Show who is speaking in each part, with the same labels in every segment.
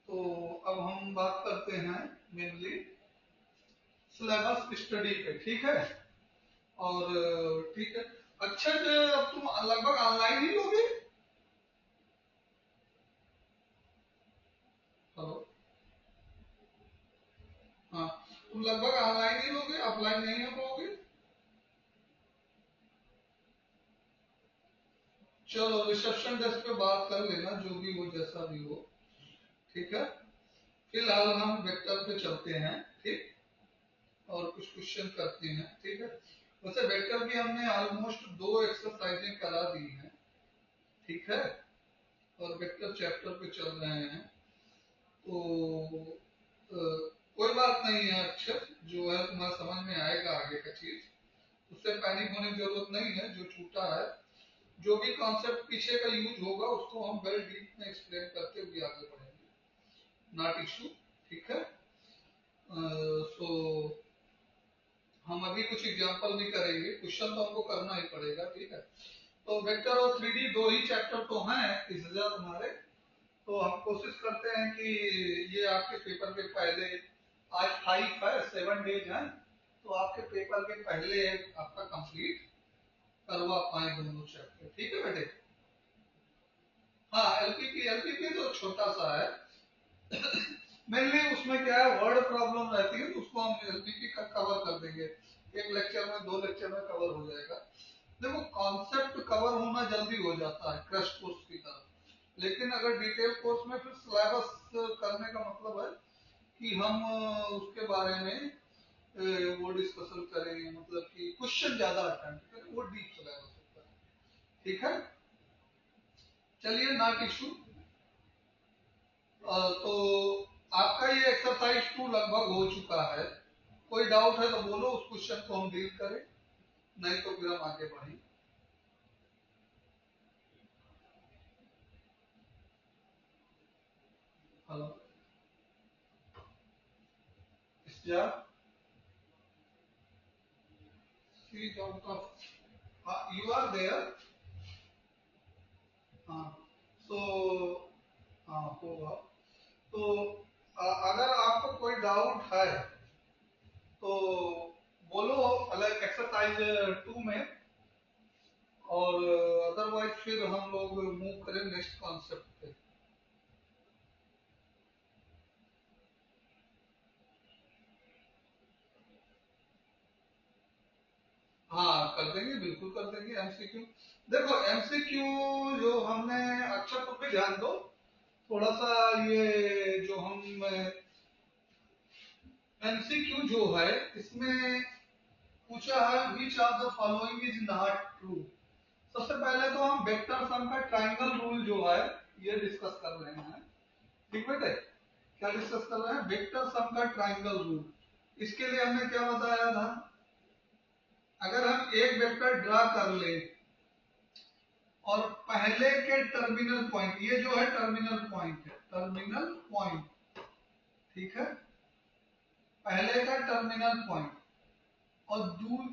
Speaker 1: तो अब हम बात करते हैं मेनली सिलेबस स्टडी पे, ठीक है। और ठीक है, अच्छा जो अब तुम लगभग ऑनलाइन ही लोगे। हेलो। हाँ, तुम लगभग ऑनलाइन ही लोगे, ऑफलाइन नहीं हो पाओगे। चलो रिसेप्शन डेस्क पे बात कर लेना, जो भी हो जैसा भी हो, ठीक है। फिलहाल हम वेक्टर पे चलते हैं, ठीक। और कुछ क्वेश्चन करते हैं, ठीक है। वैसे वेक्टर भी हमने ऑलमोस्ट 2 एक्सरसाइजें करा दी हैं, ठीक है। और वेक्टर चैप्टर पे चल रहे हैं, तो कोई बात नहीं है, अक्षर जो है तुम्हारा समझ में आएगा आगे का चीज, उससे पैनिक होने की जरूरत नहीं है। जो छूटा है, जो भी कॉन्सेप्ट पीछे का यूज होगा, उसको हम वेल डीप में एक्सप्लेन करते हुए आगे बढ़ेंगे, नॉट इशू, ठीक है। सो हम अभी कुछ एग्जांपल भी करेंगे, क्वेश्चन तो हमको करना ही पड़ेगा, ठीक है। तो वेक्टर और 3D दो ही चैप्टर तो हैं इस हजार हमारे। तो हम कोशिश करते हैं कि ये आपके पेपर के पहले, आज 5 है, 7 डेज हैं, तो आपके पेपर के पहले आपका कंप्लीट करवा पाए दोनों चैप्टर, ठीक है बेटे। हाँ, एलपीपी तो छोटा सा है। मेनली उसमें क्या है, वर्ड प्रॉब्लम रहती है, तो उसको हम एलपीपी का कवर कर देंगे, एक लेक्चर में 2 लेक्चर में कवर हो जाएगा। देखो कॉन्सेप्ट कवर होना जल्दी हो जाता है क्रश कोर्स की तरह, लेकिन अगर डिटेल कोर्स में फिर सिलेबस करने का मतलब है कि हम उसके बारे में वो डिस्कशन करेंगे, मतलब कि क्वेश्चन ज्यादा अटेम्प्ट करें, वो डीप सिलेबस होता है, ठीक है। चलिए, नॉट इशू। तो आपका ये एक्सरसाइज 2 लगभग हो चुका है। कोई डाउट है तो बोलो, उस क्वेश्चन को हम डील करें, नहीं तो फिर हम आगे बढ़ें। हेलो इसजा, see out of, you are there. हाँ, सो हाँ होगा। तो अगर आपको कोई डाउट है तो बोलो, अलग एक्सरसाइज 2 में। और अदरवाइज फिर हम लोग मूव करें नेक्स्ट कॉन्सेप्ट पे। हाँ कर देंगे, बिल्कुल कर देंगे एमसीक्यू। देखो एमसीक्यू जो हमने, अच्छा तुम भी ध्यान दो थोड़ा सा, ये जो हम एमसीक्यू जो है इसमें पूछा है which of the following is not true. सबसे पहले तो हम वेक्टर सम का ट्राइंगल रूल जो है ये डिस्कस कर रहे हैं, ठीक बेटे। क्या डिस्कस कर रहे हैं, वेक्टर सम का ट्राइंगल रूल। इसके लिए हमने क्या बताया था, अगर हम एक वेक्टर ड्रा कर ले और पहले के टर्मिनल पॉइंट, ये जो है टर्मिनल पॉइंट है, टर्मिनल पॉइंट, ठीक है, पहले का टर्मिनल पॉइंट। और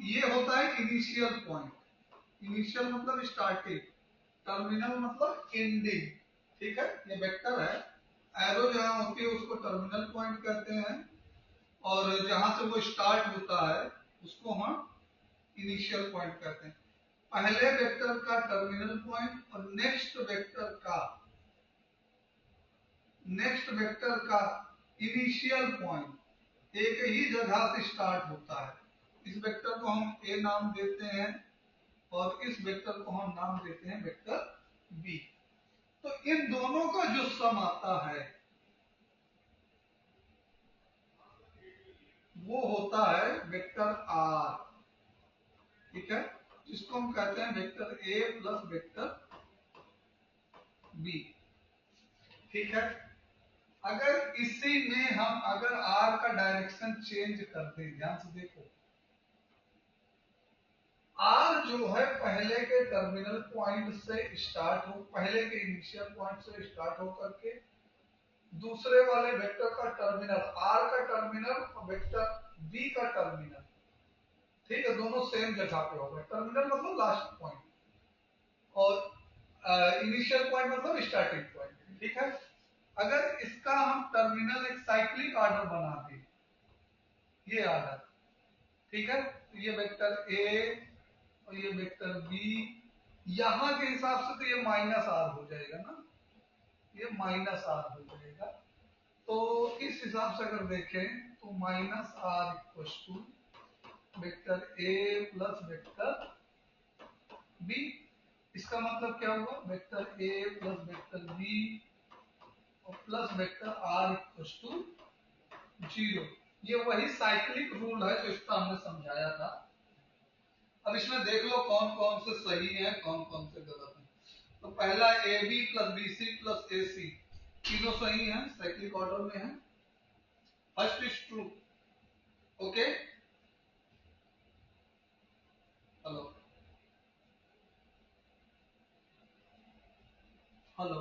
Speaker 1: ये होता है इनिशियल पॉइंट। इनिशियल मतलब स्टार्टिंग, टर्मिनल मतलब एंडिंग, ठीक है। ये वेक्टर है, एरो जहां होती है उसको टर्मिनल पॉइंट कहते हैं, और जहां से वो स्टार्ट होता है उसको हम इनिशियल पॉइंट कहते हैं। पहले वेक्टर का टर्मिनल पॉइंट और नेक्स्ट वेक्टर का इनिशियल पॉइंट एक ही जगह से स्टार्ट होता है। इस वेक्टर को हम ए नाम देते हैं और इस वेक्टर को हम नाम देते हैं वेक्टर बी। तो इन दोनों का जो सम आता है वो होता है वेक्टर आर, ठीक है, जिसको हम कहते हैं vector A plus vector B, ठीक है। अगर इसी में हम अगर आर का डायरेक्शन चेंज कर दें, ध्यान से देखो, आर जो है पहले के टर्मिनल पॉइंट से स्टार्ट हो, पहले के इनिशियल पॉइंट से स्टार्ट होकर के दूसरे वाले वेक्टर का टर्मिनल, आर का टर्मिनल और वेक्टर बी का टर्मिनल, ठीक है, दोनों सेम जगह पे होगा। टर्मिनल मतलब लास्ट पॉइंट और इनिशियल पॉइंट मतलब स्टार्टिंग पॉइंट, ठीक है। अगर इसका हम टर्मिनल एक साइक्लिक ऑर्डर बना दें, ये ऑर्डर, ठीक है, तो ये वेक्टर ए और ये वेक्टर बी, यहां के हिसाब से तो ये माइनस आर हो जाएगा ना, ये माइनस आर हो जाएगा। तो इस हिसाब से अगर देखें तो minus R equal to vector A plus vector B. इसका मतलब क्या हुआ, vector A plus vector B और plus vector are equal to 0। ये वही साइक्लिक रूल है जो इसका हमने समझाया था। अब इसमें देख लो कौन कौन से सही है, कौन कौन से गलत है। तो पहला A B plus B C plus A C, तीनों सही है, साइक्लिक ऑर्डर में है। First is true. Okay, hello hello,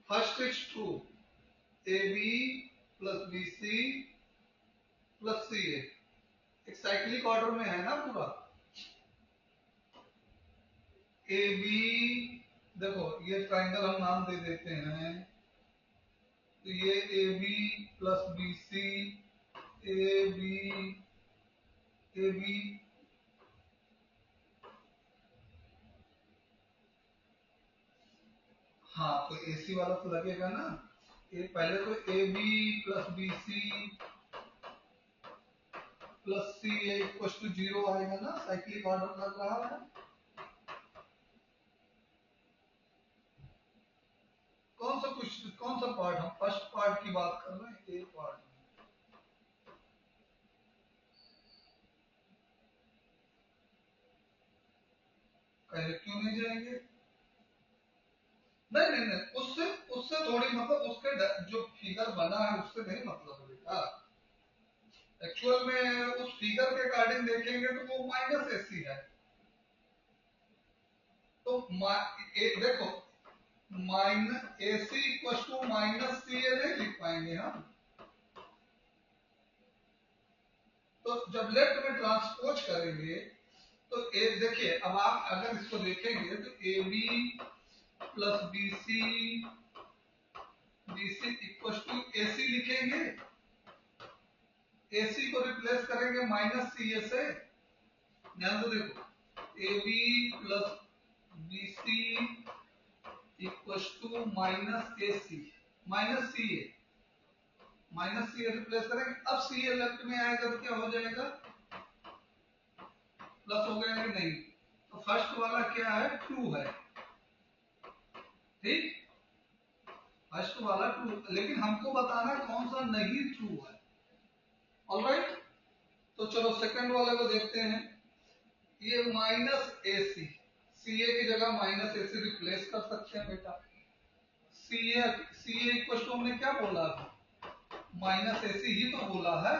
Speaker 1: first is true, A B plus B C plus C A, एक साइक्लिक ऑर्डर में है ना पूरा। ए बी, देखो ये ट्राइंगल हम नाम दे देते हैं, तो ये A B plus B C, A B, हाँ तो एसी वाला तो लगेगा ना। ये पहले तो A B plus B C plus C equal to 0 आएगा ना, साइक्लिक ऑर्डर लग रहा है। कौन सा पार्ट, हम फर्स्ट पार्ट की बात कर रहे हैं, ए पार्ट। पहले क्यों नहीं जाएंगे? नहीं नहीं नहीं, उससे उससे थोड़ी मतलब, उसके जो फिगर बना है उससे नहीं मतलब है बेटा। एक्चुअल में उस फिगर के अकॉर्डिंग देखेंगे तो वो माइनस एसी है। तो देखो, minus AC equal to minus C A नहीं लिख पाएंगे हम। तो जब लेफ्ट में ट्रांसपोज करेंगे तो ए, देखिए अब आप अगर इसको देखेंगे तो A B plus B C equal to A C लिखेंगे, ए सी को रिप्लेस करेंगे माइनस सी ए से। ध्यान से देखो, A B plus B C equal to minus A C, minus C A, minus C A replace करेंगे। अब सी ए लेफ्ट में आएगा तो क्या हो जाएगा, प्लस हो गया कि नहीं। तो फर्स्ट वाला क्या है, ट्रू है, ठीक, फर्स्ट वाला ट्रू, लेकिन हमको बताना कौन सा नहीं ट्रू है। ऑलराइट, तो चलो सेकंड वाले को देखते हैं। ये माइनस ए सी, सी ए की जगह माइनस ए सी रिप्लेस कर सकते हैं बेटा। सी ए इक्वल टू हमने क्या बोला था, माइनस ए सी ही तो बोला है।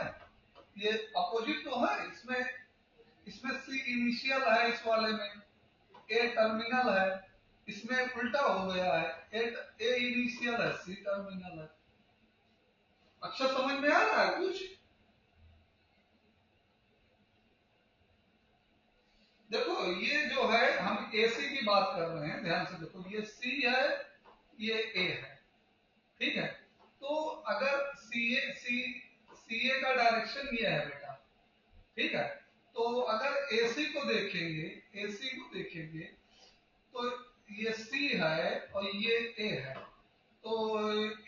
Speaker 1: ये अपोजिट तो है इसमें, इसमें सी इनिशियल है इस वाले में, ए टर्मिनल है, इसमें उल्टा हो गया है, ए इनिशियल है सी टर्मिनल है। अच्छा समझ में आ रहा है कुछ? देखो ये जो है हम एसी की बात कर रहे हैं, ध्यान से देखो, ये सी है, ये ए है, ठीक है। तो अगर सी ए का डायरेक्शन ये है बेटा, ठीक है। तो अगर एसी को देखेंगे, एसी को देखेंगे तो ये सी है और ये ए है, तो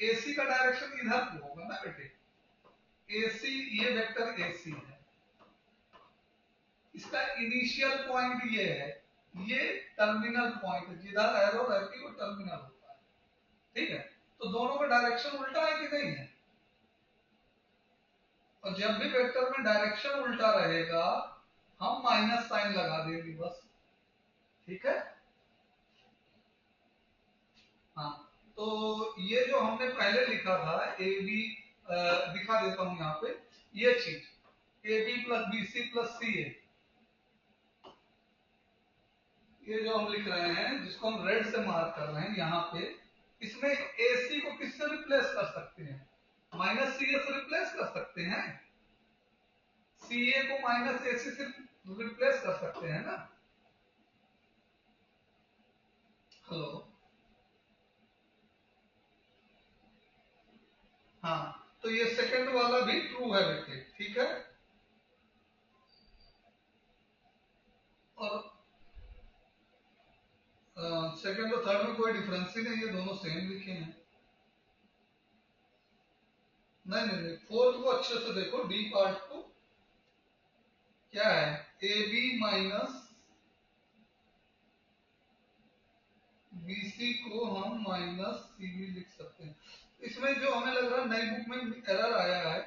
Speaker 1: एसी का डायरेक्शन इधर को होगा ना बेटे। एसी, ये वेक्टर एसी है, इसका इनिशियल पॉइंट ये है, ये टर्मिनल पॉइंट, जिधर एरो रहती है वो टर्मिनल होता है, ठीक है। तो दोनों का डायरेक्शन उल्टा है कि नहीं है? और जब भी वेक्टर में डायरेक्शन उल्टा रहेगा हम माइनस साइन लगा देंगे बस, ठीक है। हाँ, तो ये जो हमने पहले लिखा था ए बी, दिखा देता हूं यहाँ पे, ये चीज A B plus B C plus C A, ये जो हम लिख रहे हैं जिसको हम रेड से मार्क कर रहे हैं यहाँ पे, इसमें ए सी को किससे रिप्लेस कर सकते हैं, माइनस सी ए से रिप्लेस कर सकते हैं। सी ए को माइनस ए सी से रिप्लेस कर सकते हैं ना। हेलो, हाँ, तो ये सेकंड वाला भी ट्रू है बेटे, ठीक है। और सेकंड और थर्ड में कोई डिफरेंस ही नहीं है, दोनों सेम लिखे हैं। नहीं नहीं नहीं, फोर्थ को अच्छे से देखो, डी पार्ट को क्या है, ए बी माइनस बीसी को हम माइनस सी बी लिख सकते हैं। इसमें जो हमें लग रहा है नई बुक में एरर आया है,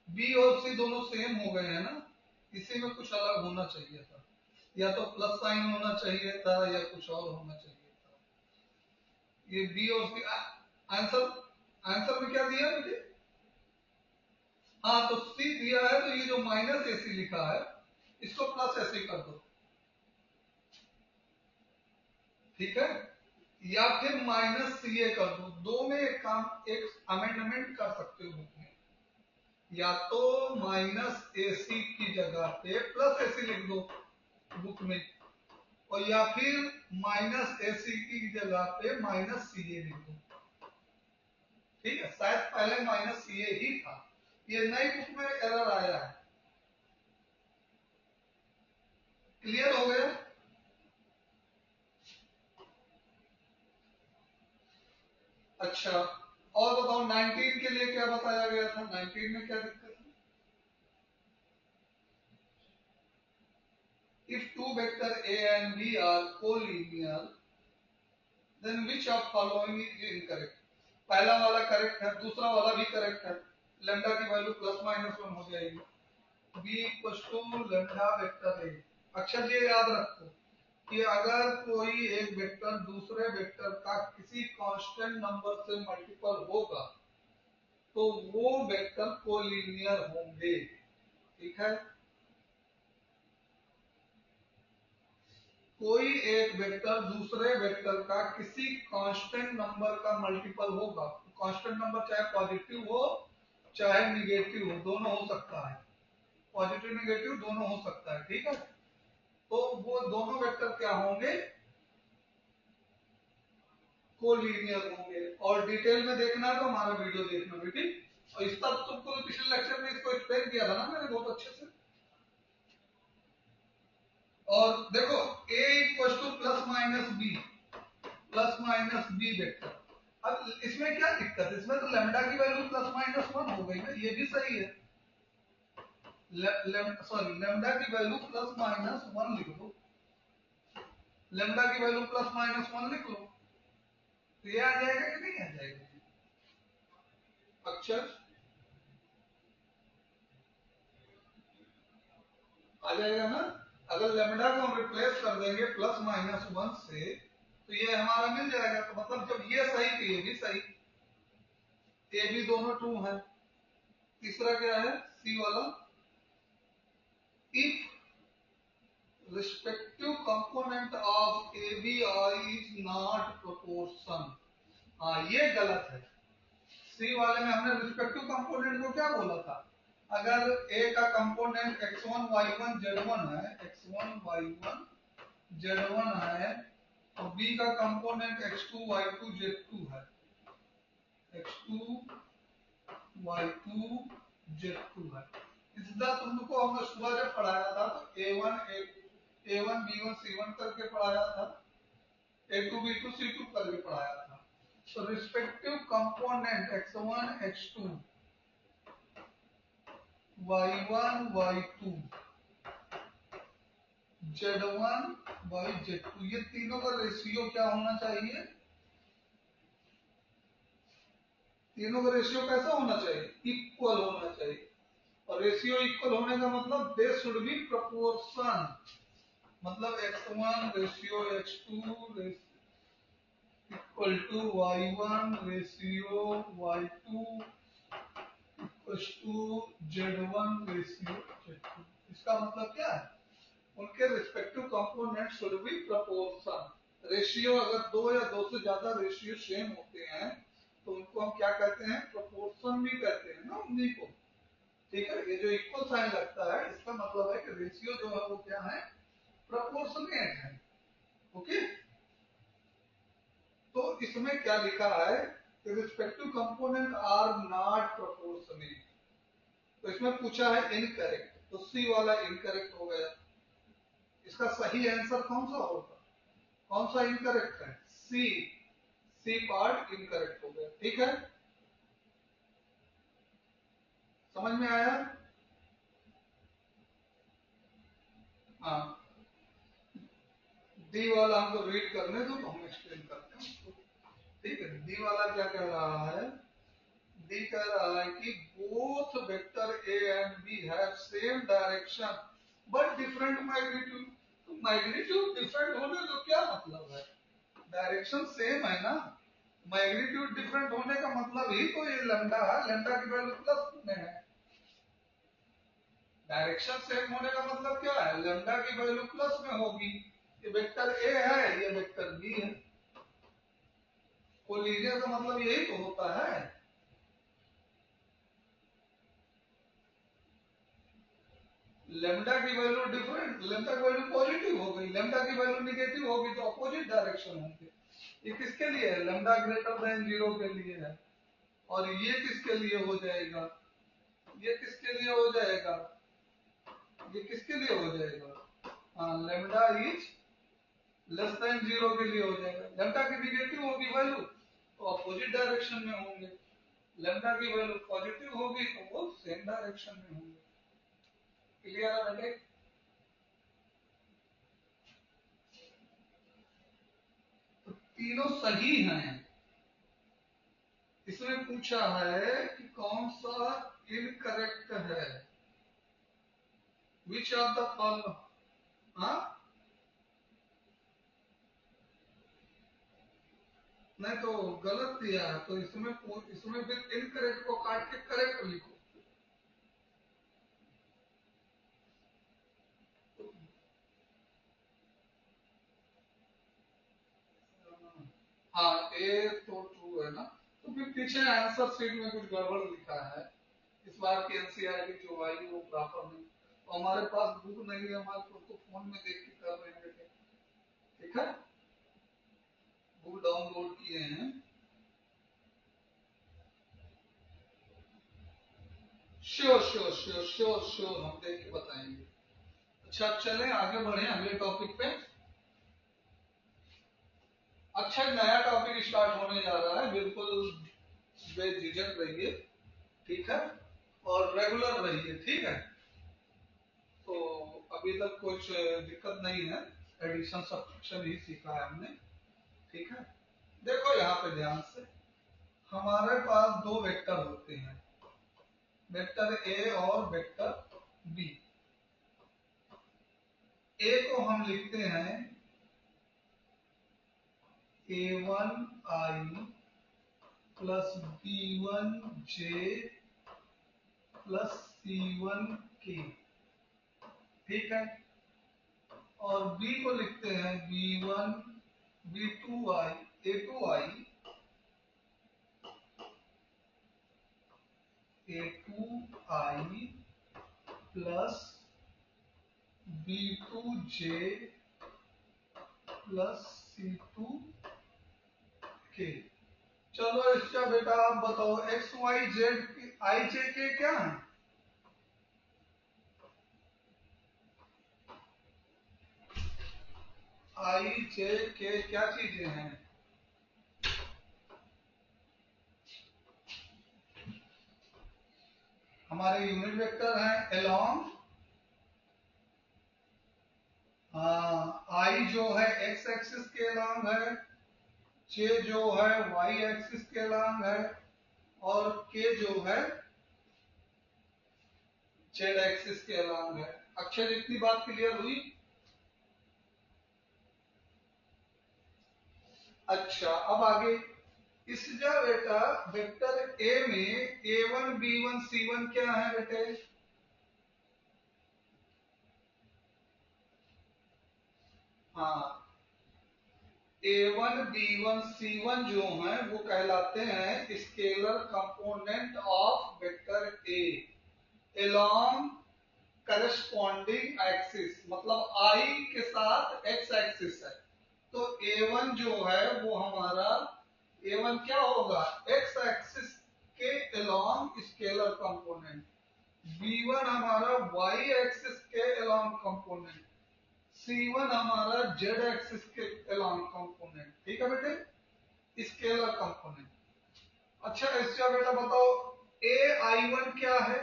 Speaker 1: बी और सी दोनों सेम हो गए हैं ना, इसी में कुछ अलग होना चाहिए था, या तो प्लस साइन होना चाहिए था या कुछ और होना चाहिए था। ये बी और सी आंसर, आंसर में क्या दिया मुझे, हाँ तो सी दिया है, तो ये जो माइनस ए सी लिखा है इसको प्लस ए सी कर दो, ठीक है, या फिर माइनस सी ए कर दो। दो में एक काम, एक अमेंडमेंट कर सकते हो बुक में, या तो माइनस ए सी की जगह पे प्लस ए सी लिख दो बुक में, और या फिर माइनस ए सी की जगह पे माइनस सी ए लिख दो, ठीक है। शायद पहले माइनस सी ए ही था, ये नई बुक में एरर आया है। क्लियर हो गया। अच्छा, और बताओ 19 के लिए क्या बताया गया था, 19 में क्या दिक्कत है। If two vector A and B are collinear then which of following is incorrect. पहला वाला करेक्ट है, दूसरा वाला भी करेक्ट है, लेमडा की वैल्यू प्लस माइनस वन हो जाएगी, B equal to lambda vector A. अक्षर ये याद रखो कि अगर कोई एक वेक्टर दूसरे वेक्टर का किसी कांस्टेंट नंबर से मल्टीपल होगा तो वो वेक्टर कोलिनियर होंगे, ठीक है। कोई एक वेक्टर दूसरे वेक्टर का किसी कांस्टेंट नंबर का मल्टीपल होगा, कांस्टेंट नंबर चाहे पॉजिटिव हो चाहे निगेटिव हो, दोनों हो सकता है, पॉजिटिव निगेटिव दोनों हो सकता है, ठीक है। तो वो दोनों वेक्टर क्या होंगे, कोलिनियर होंगे। और डिटेल में देखना है तो हमारा वीडियो देखना बेटी, और इसका तुमको पिछले लेक्चर में इसको एक्सप्लेन किया था ना मैंने बहुत अच्छे से। और देखो a equal to plus minus B vector. अब इसमें क्या दिक्कत है, इसमें तो लेमडा की वैल्यू प्लस माइनस वन हो गई ना, ये भी सही है। सॉरी, लेमडा की वैल्यू प्लस माइनस वन लिख दो, लेमडा की वैल्यू प्लस माइनस वन लिख लो, तो ये आ जाएगा कि नहीं आ जाएगा अक्षर, आ जाएगा ना। अगर लेमडा को हम रिप्लेस कर देंगे प्लस माइनस वन से तो ये हमारा मिल जाएगा, तो मतलब जब ये सही तो ये भी सही, ए बी दोनों ट्रू है। तीसरा क्या है, सी वाला, if respective component of ABI is not proportion। हाँ ये गलत है, सी वाले में हमने रिस्पेक्टिव कंपोनेंट को क्या बोला था, अगर ए का कंपोनेंट x1 y1 z1 है, x1 y1 z1 है, और बी का कंपोनेंट x2 y2 z2 है, x2 y2 z2 है। इसका तुमको हमने सुबह जब पढ़ाया था तो a1 b1 c1 करके पढ़ाया था, a2 b2 c2 करके पढ़ाया था। तो respective component x1 x2 y1 y2 z1 yz2, ये तीनों का रेशियो क्या होना चाहिए, तीनों का रेशियो कैसा होना चाहिए, इक्वल होना चाहिए। और रेशियो इक्वल होने का मतलब दे शुड बी प्रोपोर्शन, मतलब x1 ratio x2 equal to y1 ratio y2 equal to z1 ratio z2। इसका मतलब क्या है, उनके respective component should be proportion. Ratio अगर दो या दो से ज्यादा रेशियो सेम होते हैं तो उनको हम क्या कहते हैं, प्रोपोर्शन भी कहते हैं ना उन्हीं को, ठीक है। ये जो इक्वल साइन लगता है इसका मतलब है कि रेशियो जो है वो क्या है, प्रोपोर्शनेट है, ओके। तो इसमें क्या लिखा है, the respective component are not proportionate। तो इसमें पूछा है इनकरेक्ट, तो सी वाला इनकरेक्ट हो गया। इसका सही आंसर कौन सा होगा? कौन सा इनकरेक्ट है? सी, सी पार्ट इनकरेक्ट हो गया। ठीक है, समझ में आया? हाँ, डी वाला हमको रीड करने दो तो हम एक्सप्लेन करते हैं उसको। ठीक है, डी वाला क्या कह रहा है? डी कह रहा है कि both vector A and B have same direction but different magnitude. तो मैग्नीट्यूड डिफरेंट होने का क्या मतलब है? डायरेक्शन सेम है ना, मैग्नीट्यूड डिफरेंट होने का मतलब ही तो ये लैम्डा है, लैम्डा की वैल्यू प्लस में है। डायरेक्शन सेम होने का मतलब क्या है? लैम्डा की वैल्यू प्लस में होगी। ये वेक्टर ए है, ये वेक्टर बी है। कोलिजन का मतलब यही तो होता है। लैम्डा की वैल्यू डिफरेंट, लैम्डा की वैल्यू पॉजिटिव हो गई, लैम्डा की वैल्यू नेगेटिव होगी तो अपोजिट डायरेक्शन होंगे। ये किसके लिए है? लैम्डा ग्रेटर देन 0 के लिए है। और ये किसके लिए हो जाएगा? ये किसके लिए हो जाएगा? ये किसके लिए हो जाएगा? हाँ, लैम्डा इज लेस देन 0 के लिए हो जाएगा। लैम्डा की नेगेटिव होगी वैल्यू तो अपोजिट डायरेक्शन में होंगे, लैम्डा की वैल्यू पॉजिटिव होगी तो वो सेम डायरेक्शन में होंगे। क्लियर है बेटे? तो तीनों सही हैं। इसमें पूछा है कि कौन सा इनकरेक्ट है, विच ऑफ द फॉलोइंग। हाँ, नहीं तो गलत दिया है, तो इसमें फिर इनकरेक्ट को काट के करेक्ट लिखो। हाँ, ए तो ट्रू है ना, तो फिर पीछे आंसर शीट में कुछ गड़बड़ लिखा है। इस बार की एनसीईआरटी जो आई वो प्रॉपर नहीं, तो हमारे पास बुक नहीं है, हमारे को तो फोन में देख के कर रहे हैं बेटे। ठीक है, बुक डाउनलोड किए हैं। Sure sure sure sure sure, हम देख के बताएंगे। अच्छा, चलें आगे बढ़े अगले टॉपिक पे। अच्छा, नया टॉपिक स्टार्ट होने जा रहा है, बिल्कुल बेझिझक रहिए। ठीक है, और रेगुलर रहिए। ठीक है, तो अभी तक कुछ दिक्कत नहीं है, एडिशन सब्ट्रैक्शन ही सीखा है हमने। ठीक है, देखो यहाँ पे ध्यान से, हमारे पास दो वेक्टर होते हैं, वेक्टर ए और वेक्टर बी। ए को हम लिखते हैं a1i plus b1j plus c1k। ठीक है, और बी को लिखते हैं b1 b2i a2i a2i plus b2j plus c2k। चलो इसका बेटा आप बताओ, एक्स वाई जेड आई जे के क्या है? आई जे के क्या चीजें हैं? हमारे यूनिट वेक्टर हैं अलोंग। हाँ, आई जो है एक्स एक्सिस के अलोंग है, जे जो है वाई एक्सिस के अलोंग है, और के जो है जेड एक्सिस के अलोंग है। अक्षर इतनी बात क्लियर हुई? अच्छा, अब आगे इस जा बेटा, वेक्टर ए में a1 b1 c1 क्या है बेटे? हाँ, a1 b1 c1 जो हैं वो कहलाते हैं scalar component of vector A along corresponding axis, मतलब i के साथ x एक्सिस है। तो a1 जो है वो हमारा A1 क्या होगा, x एक्सिस के अलोंग स्केलर कंपोनेंट, B1 हमारा y एक्सिस के अलोंग कंपोनेंट, C1 हमारा z एक्सिस के अलोंग कंपोनेंट। ठीक है बेटे, स्केलर कंपोनेंट। अच्छा इसका बेटा बताओ AI1 क्या है?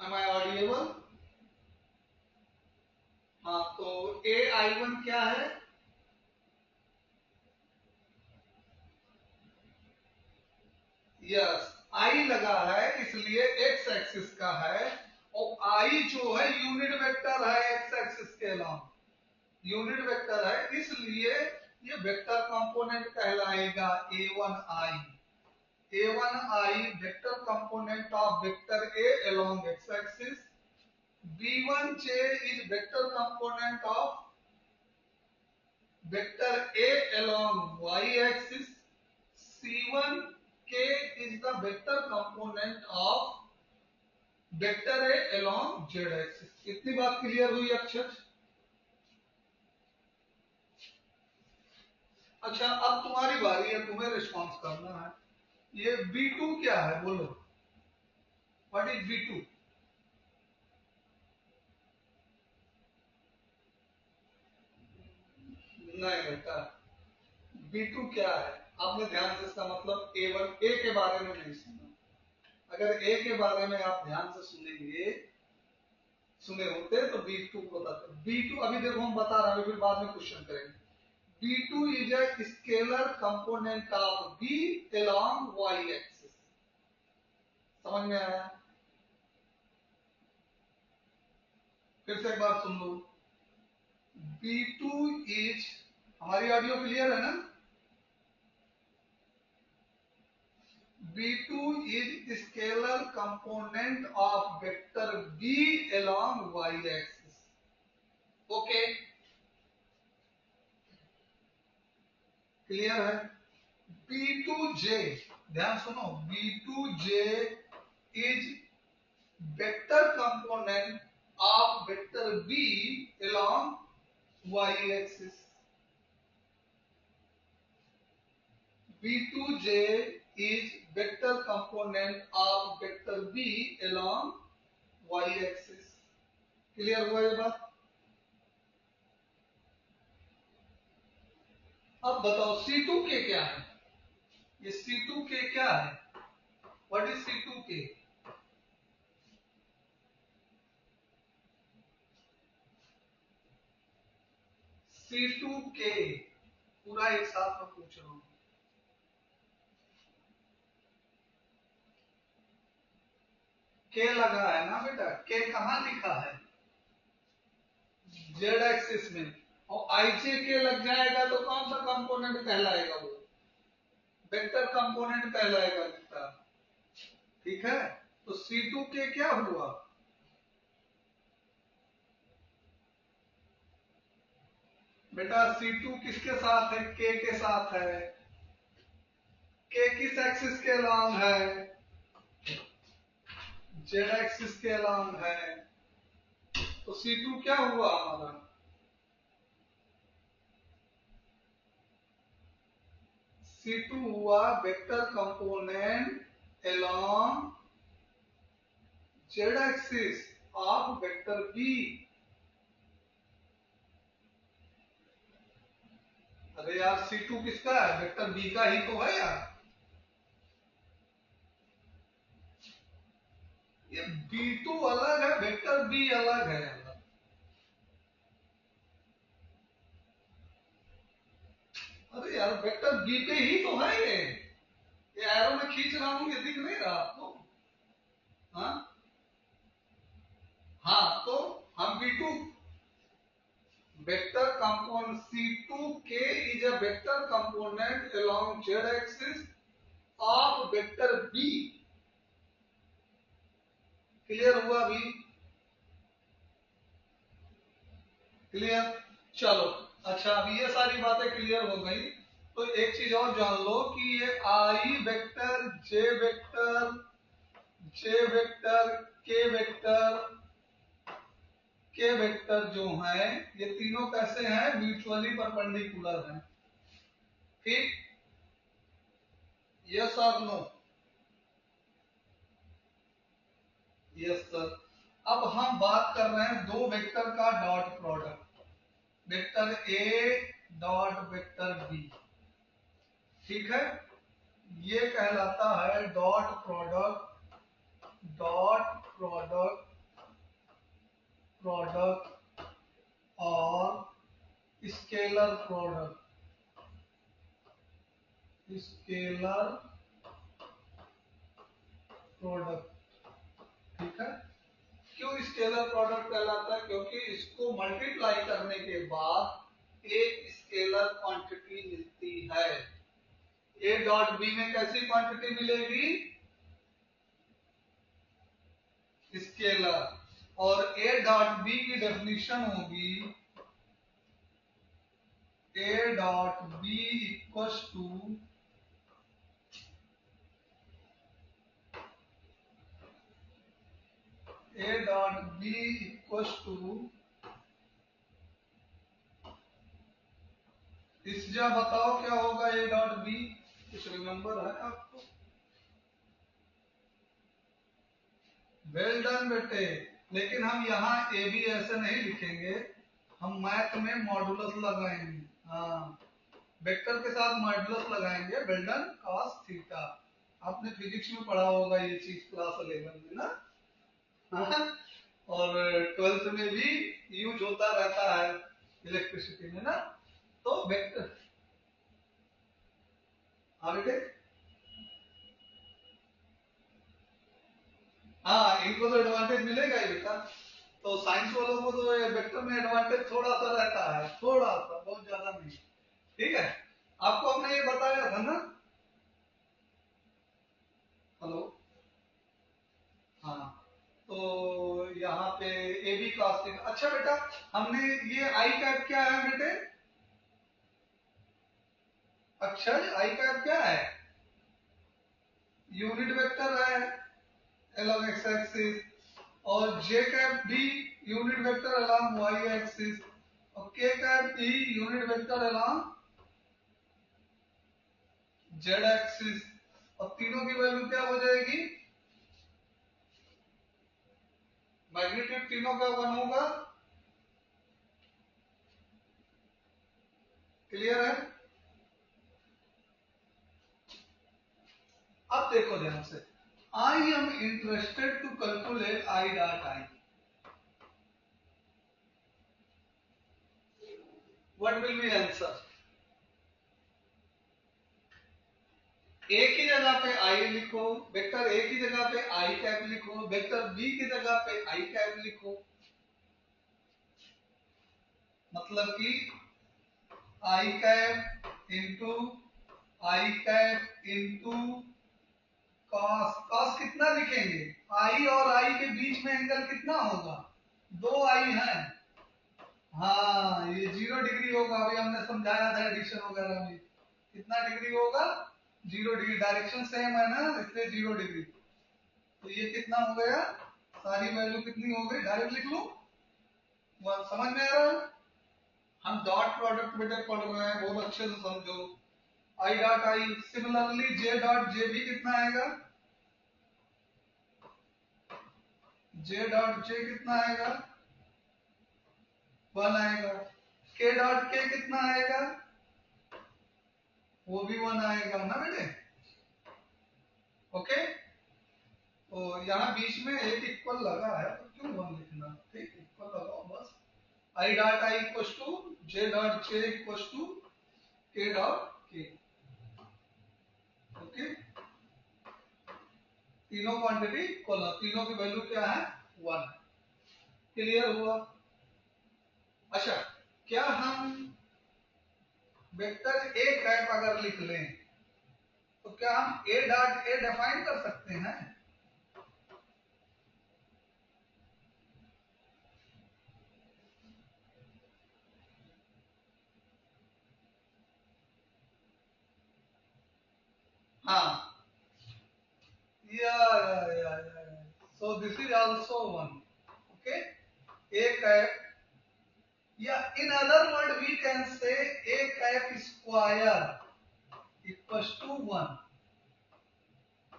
Speaker 1: Am I audible? हाँ तो AI1 क्या है? यस, I लगा है इसलिए x एक्सिस का है, और I जो है यूनिट वेक्टर है x एक्सिस के अलावा, यूनिट वेक्टर है इसलिए ये वेक्टर कंपोनेंट कहलाएगा A1I। A1I vector component of vector A along x axis, B1J is vector component of vector A along y axis, C1K is the vector component of vector A along z axis। इतनी बात clear हुई अक्षर? अच्छा अब तुम्हारी बारी है, तुम्हें रिस्पॉन्स करना है। ये B2 क्या है बोलो, व्हाट इज B2? नहीं बेटा, B2 क्या है? आपने ध्यान से इसका मतलब A1 A के बारे में नहीं सुना। अगर A के बारे में आप ध्यान से सुने होते तो B2 को बताते। B2 अभी देखो हम बता रहे हैं, फिर बाद में क्वेश्चन करेंगे। B2 is a scalar component of B along y axis। समझ में आया? फिर से एक बार सुन लो। B2 is, हमारी ऑडियो क्लियर है ना? B2 is scalar component of vector B along y axis। Okay clear है? B2J, ध्यान सुनो, B2J is vector component of vector B along y axis। B2J is vector component of vector B along y axis। Clear हुआ ये बात? अब बताओ C2K क्या है? ये C2K क्या है? What is C2K? C2K पूरा एक साथ में पूछ रहा हूं। K लगा है ना बेटा, K कहां लिखा है? Z एक्सिस में, और IJK लग जाएगा तो कौन सा कंपोनेंट कहलाएगा? वो वेक्टर कंपोनेंट कहलाएगा बेटा। ठीक है, तो C2K क्या हुआ? बेटा C2 किसके साथ है? K के साथ है। K किस एक्सिस के अलॉन्ग है? Z एक्सिस के अलॉन्ग है। तो C2 क्या हुआ हमारा? C2 हुआ vector component along Z axis of vector B। अरे यार C2 किसका है? वेक्टर B का ही तो है यार। ये B2 अलग है, वेक्टर B अलग है। अरे यार वेक्टर B पे ही तो है ये एरो में खींच रहा हूं, ये दिख नहीं रहा आपको? हाँ हाँ, तो हम B2 vector component C2K is a vector component along Z axis of vector B। Clear हुआ अभी? क्लियर? चलो अच्छा, अभी ये सारी बातें क्लियर हो गई, तो एक चीज और जान लो कि ये I vector, J vector, J vector, के वेक्टर जो है ये तीनों कैसे हैं, म्यूचुअली परपेंडिकुलर हैं। ठीक, यस और नो? Yes sir. अब हम बात कर रहे हैं दो वेक्टर का dot product, vector A dot vector B. ठीक है, ये कहलाता है dot product, dot product, product और स्केलर प्रोडक्ट, स्केलर प्रोडक्ट। ठीक है, क्यों स्केलर प्रोडक्ट कहलाता है? क्योंकि इसको मल्टीप्लाई करने के बाद एक स्केलर क्वांटिटी मिलती है। ए डॉट बी में कैसी क्वांटिटी मिलेगी? स्केलर। और ए डॉट बी की डेफिनेशन होगी A dot B equal to A dot B equal to, इसजा बताओ क्या होगा ए डॉट बी? कुछ रिमेंबर है आपको? वेल डन बेटे। लेकिन हम यहाँ ए बी ऐसे नहीं लिखेंगे, हम मैथ में मॉडुलस लगाएंगे। हाँ, वेक्टर के साथ मॉडुलस लगाएंगे, वेल डन कॉस थीटा। आपने फिजिक्स में पढ़ा होगा ये चीज क्लास 11 में ना। हाँ? और 12th में भी यूज होता रहता है इलेक्ट्रिसिटी में ना। तो वेक्टर, हाँ बेटे, हाँ इनको तो एडवांटेज मिलेगा ही बेटा। तो साइंस वालों को तो वेक्टर में एडवांटेज थोड़ा सा रहता है, थोड़ा सा, बहुत ज्यादा नहीं। ठीक है, आपको हमने ये बताया था ना। हेलो, हाँ, तो यहाँ पे ए बी कास्टिंग। अच्छा बेटा, हमने ये आई कैप क्या है बेटे? अक्षर आई कैप क्या है? यूनिट वेक्टर है along x एक्सिस, और जे कैप भी unit vector along y axis, और के कैप भी unit vector along z axis. और तीनों की वैल्यू क्या हो जाएगी? मैग्नीट्यूड तीनों का 1 होगा। क्लियर है? अब देखो ध्यान से, I am interested to calculate I dot I. What will be answer? A की जगह पे आई लिखो, वेक्टर ए की जगह पे आई कैप लिखो, वेक्टर बी की जगह पे आई कैप लिखो। मतलब कि आई कैप इंटू आई कैप इंटू कॉस। कॉस कितना लिखेंगे? आई और आई के बीच में एंगल कितना होगा? 2 आई है। हाँ, ये 0 डिग्री होगा। अभी हमने समझाया था एडिशन वगैरह में। कितना डिग्री होगा? 0 डिग्री। डायरेक्शन सेम है ना, इसलिए 0 डिग्री। तो ये कितना हो गया? सारी वैल्यू कितनी हो गई? डायरेक्ट लिख लो। समझ में आ रहा है? हम डॉट प्रोडक्ट बेटे पढ़ रहे हैं, बहुत अच्छे से समझो। आई डॉट आई, सिमिलरली जे डॉट जे भी कितना आएगा? जे डॉट जे कितना आएगा? 1 आएगा। के डॉट के कितना आएगा? वो भी 1 आएगा ना बेटे। ओके, तो यहाँ बीच में एक इक्वल लगा है, तो क्यों 1 लिखना? ठीक, इक्वल लगाओ बस। I dot I equal to J dot J equal to K dot K. Okay, तीनों क्वांटिटी इक्वल है, तीनों की वैल्यू क्या है? 1। क्लियर हुआ? अच्छा, क्या हम वेक्टर ए कैप अगर लिख लें तो क्या हम ए डॉट ए डिफाइन कर सकते हैं? हाँ, या So this is also 1. Okay, a cap, yeah, in other word we can say a cap square equals to 1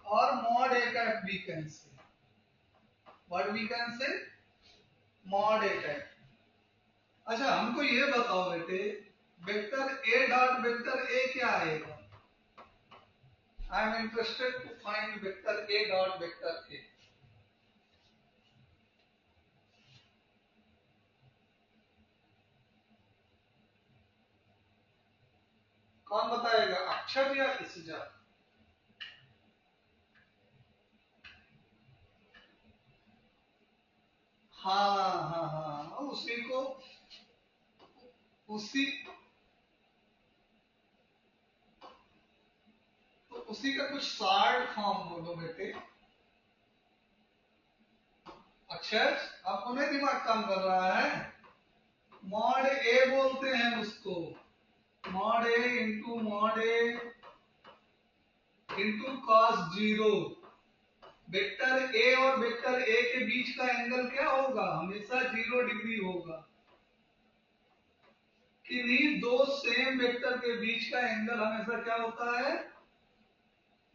Speaker 1: or mod a cap we can say. What we can say? mod a cap. अच्छा हमको ये बताओ बेटे, vector a dot vector a क्या आएगा? I am interested to find vector a dot vector a. कौन बताएगा, अक्षर या इसजा? हाँ हाँ हाँ, उसी को उसी तो उसी का कुछ शार्ट फॉर्म बोलो बेटे। अक्षर आपको नहीं दिमाग काम कर रहा है? मॉड ए बोलते हैं उसको, mod A into cos 0। Vector A और वेक्टर ए के बीच का एंगल क्या होगा? हमेशा 0 डिग्री होगा। किन्हीं दो सेम वेक्टर के बीच का एंगल हमेशा क्या होता है?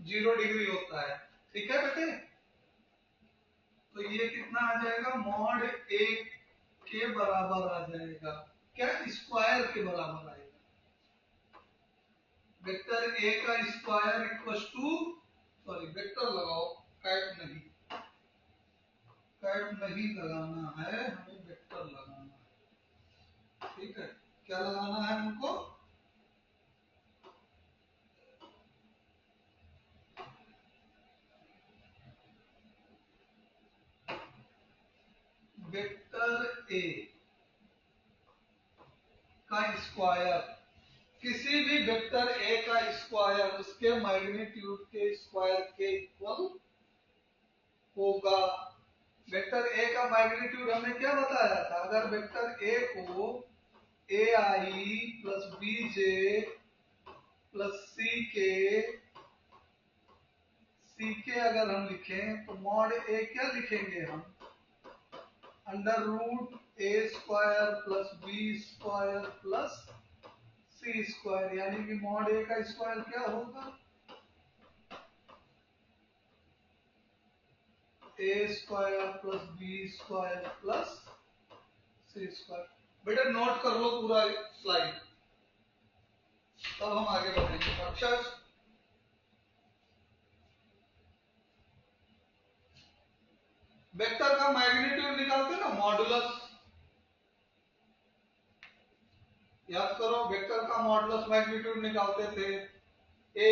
Speaker 1: 0 डिग्री होता है। ठीक है बेटे, तो ये कितना आ जाएगा? मॉड ए के बराबर आ जाएगा, क्या स्क्वायर के बराबर आएगा। वेक्टर ए का square equal to, sorry vector लगाओ, कैट नहीं लगाना है, हमें वेक्टर लगाना है। ठीक है, क्या लगाना है हमको? वेक्टर ए का स्क्वायर, किसी भी वेक्टर ए का स्क्वायर उसके मैग्नीट्यूड के स्क्वायर के इक्वल होगा। वेक्टर ए का मैग्नीट्यूड हमने क्या बताया था? अगर वेक्टर ए को ए I plus B J plus C के अगर हम लिखें तो मॉड ए क्या लिखेंगे हम? Under root A square plus B square plus C square, यानी कि मॉड ए का स्क्वायर क्या होगा? A square plus B square plus C square. बेटा नोट कर लो पूरा स्लाइड, तब हम आगे बढ़ेंगे। अक्षर वेक्टर का मैग्नीट्यूड निकालते ना, मॉडुलस, याद करो वेक्टर का मॉडुलस मैग्नीट्यूड निकालते थे, A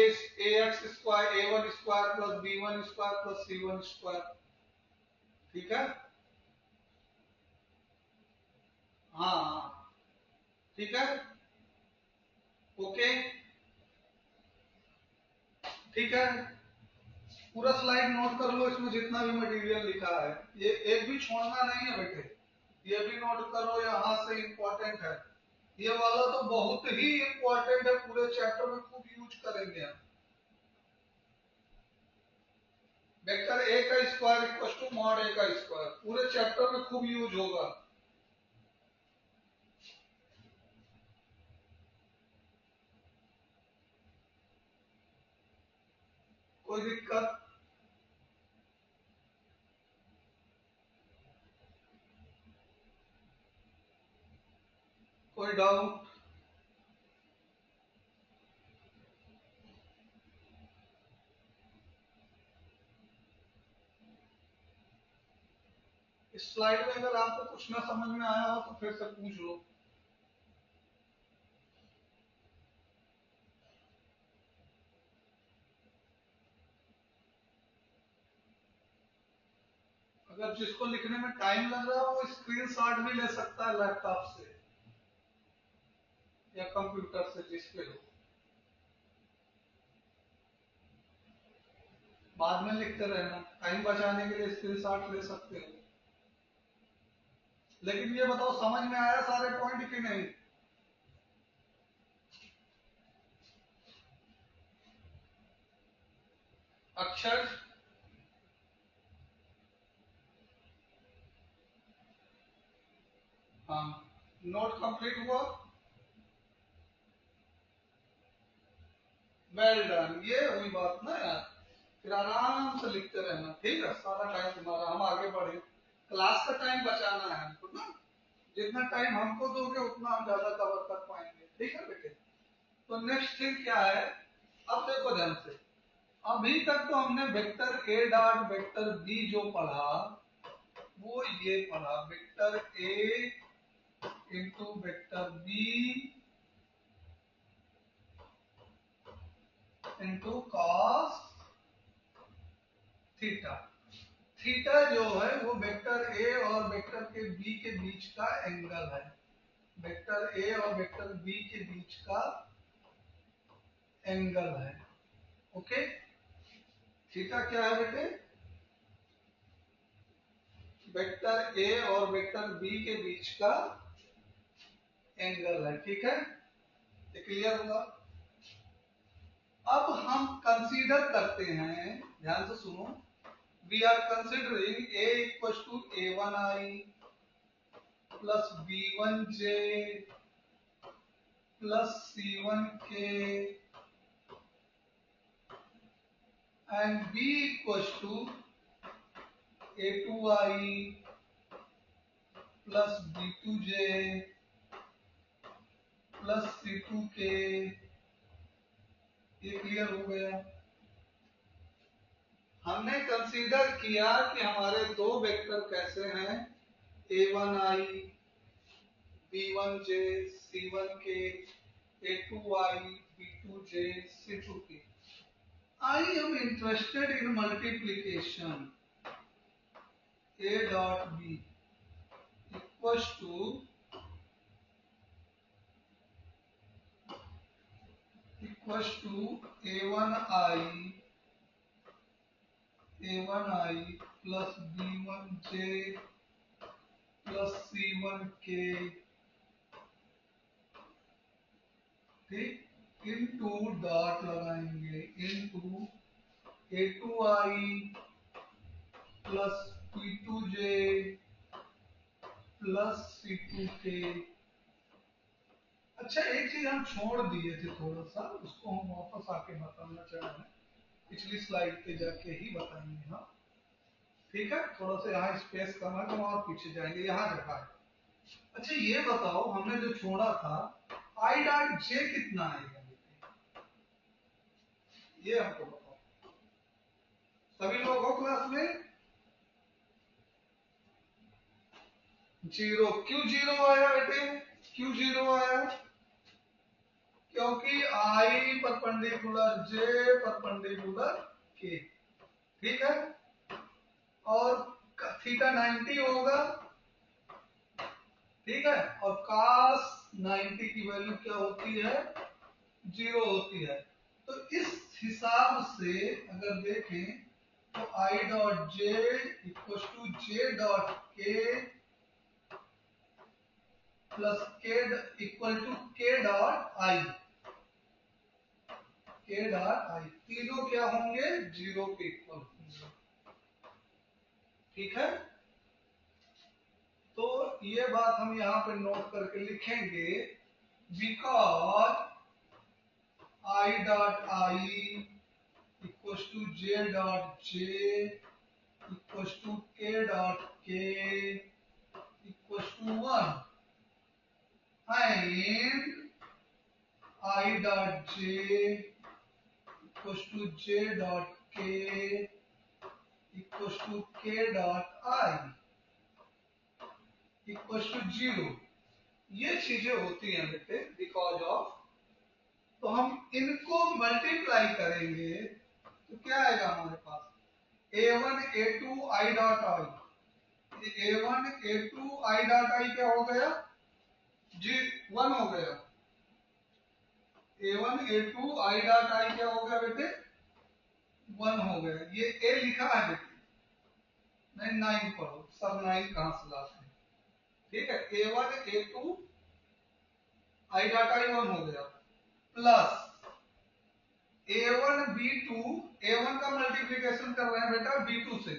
Speaker 1: x square A one square plus B one square plus C one square. ठीक है, हाँ ठीक है, ओके ठीक है, पूरा स्लाइड नोट कर लो, इसमें जितना भी मटेरियल लिखा है ये एक भी छोड़ना नहीं है बेटे, ये भी नोट करो, यहाँ से इंपॉर्टेंट है ये वाला, तो बहुत ही इंपॉर्टेंट है, पूरे चैप्टर में खूब यूज करेंगे हम। वेक्टर ए का square equal to mod A का स्क्वायर, पूरे चैप्टर में खूब यूज होगा। कोई दिक्कत? कोई डाउट? इस स्लाइड में अगर आपको कुछ ना समझ में आया हो तो फिर से पूछ लो। अगर जिसको लिखने में टाइम लग रहा हो वो स्क्रीनशॉट भी ले सकता है लैपटॉप से या कंप्यूटर से, जिस पे हो, बाद में लिखते रहना, टाइम बचाने के लिए स्क्रीनशॉट ले सकते हो। लेकिन ये बताओ समझ में आया सारे पॉइंट कि नहीं? अक्षर हाँ, नोट कंप्लीट हुआ, वेल डन। ये हुई बात ना यार, फिर आराम से लिखते रहना, ठीक है। सारा टाइम तुम्हारा, हम आगे बढ़े, क्लास का टाइम बचाना है हमको ना, जितना टाइम हमको दोगे उतना हम ज्यादा कवर कर पाएंगे, ठीक है बेटे। तो नेक्स्ट थिंग क्या है, अब देखो ध्यान से, अभी तक तो हमने vector A dot vector B जो पढ़ा वो ये पढ़ा, vector A into vector B into cos theta. Theta जो है वो वेक्टर ए और वेक्टर के बी के बीच का एंगल है, वेक्टर ए और वेक्टर बी के बीच का एंगल है, ओके। थीटा क्या है बेटे, वेक्टर ए और वेक्टर बी के बीच का एंगल है, ठीक है। ये क्लियर हुआ। अब हम कंसीडर करते हैं, ध्यान से सुनो, we are considering A equal to a1i plus b1j plus c1k and b equal to a2i plus b2j plus c2k। ये क्लियर हो गया। हमने कंसीडर किया कि हमारे दो वेक्टर कैसे हैं, a1i b1j c1k a2i b2j c2k। I am interested in multiplication a dot b equals to a1i plus b1j plus c1k, ठीक, इनटू डॉट लगाएंगे into a2i plus b2j plus c2k। अच्छा, एक चीज हम छोड़ दिए थे थोड़ा सा, उसको हम वापस आके बताना चाह रहे हैं, पिछली स्लाइड पे जाके ही बताएंगे हम, ठीक है। थोड़ा सा यहाँ स्पेस कम है तो हम और पीछे जाएंगे, यहाँ रखा है। अच्छा ये बताओ, हमने जो छोड़ा था आई डॉट जे कितना आएगा, ये हमको बताओ। सभी लोग हो क्लास में? जीरो। क्यों जीरो आया बेटे, क्यों जीरो आया? क्योंकि आई परपेंडिकुलर जे परपेंडिकुलर के, ठीक है। और थीटा 90 होगा, ठीक है। और cos 90 की वैल्यू क्या होती है, जीरो होती है। तो इस हिसाब से अगर देखें तो I dot J equal to J dot K plus K equal to K dot I, K dot आई, तीनों क्या होंगे, जीरो के इक्वल होंगे, ठीक है। तो ये बात हम यहां पे नोट करके लिखेंगे, because I dot I equal to J dot J equal to K dot K equal to 1 and I dot j equals to j dot k equals to k dot I equals to 0। ये चीजें होती हैं बेटे because of, तो हम इनको multiply करेंगे तो क्या आएगा हमारे पास, a1 a2 i dot i, a1 a2 i dot i क्या हो गया, जी 1 हो गया। a1 a2 i dot i क्या हो गया बेटे, 1 हो गया। ये a लिखा है बेटे, नहीं 9 पढ़ो, सब 9 कहां से लाते हैं, ठीक है। a1 a2 i dot i 1 हो गया, प्लस a1 b2, a1 का मल्टीप्लिकेशन कर रहे हैं बेटा b2 से,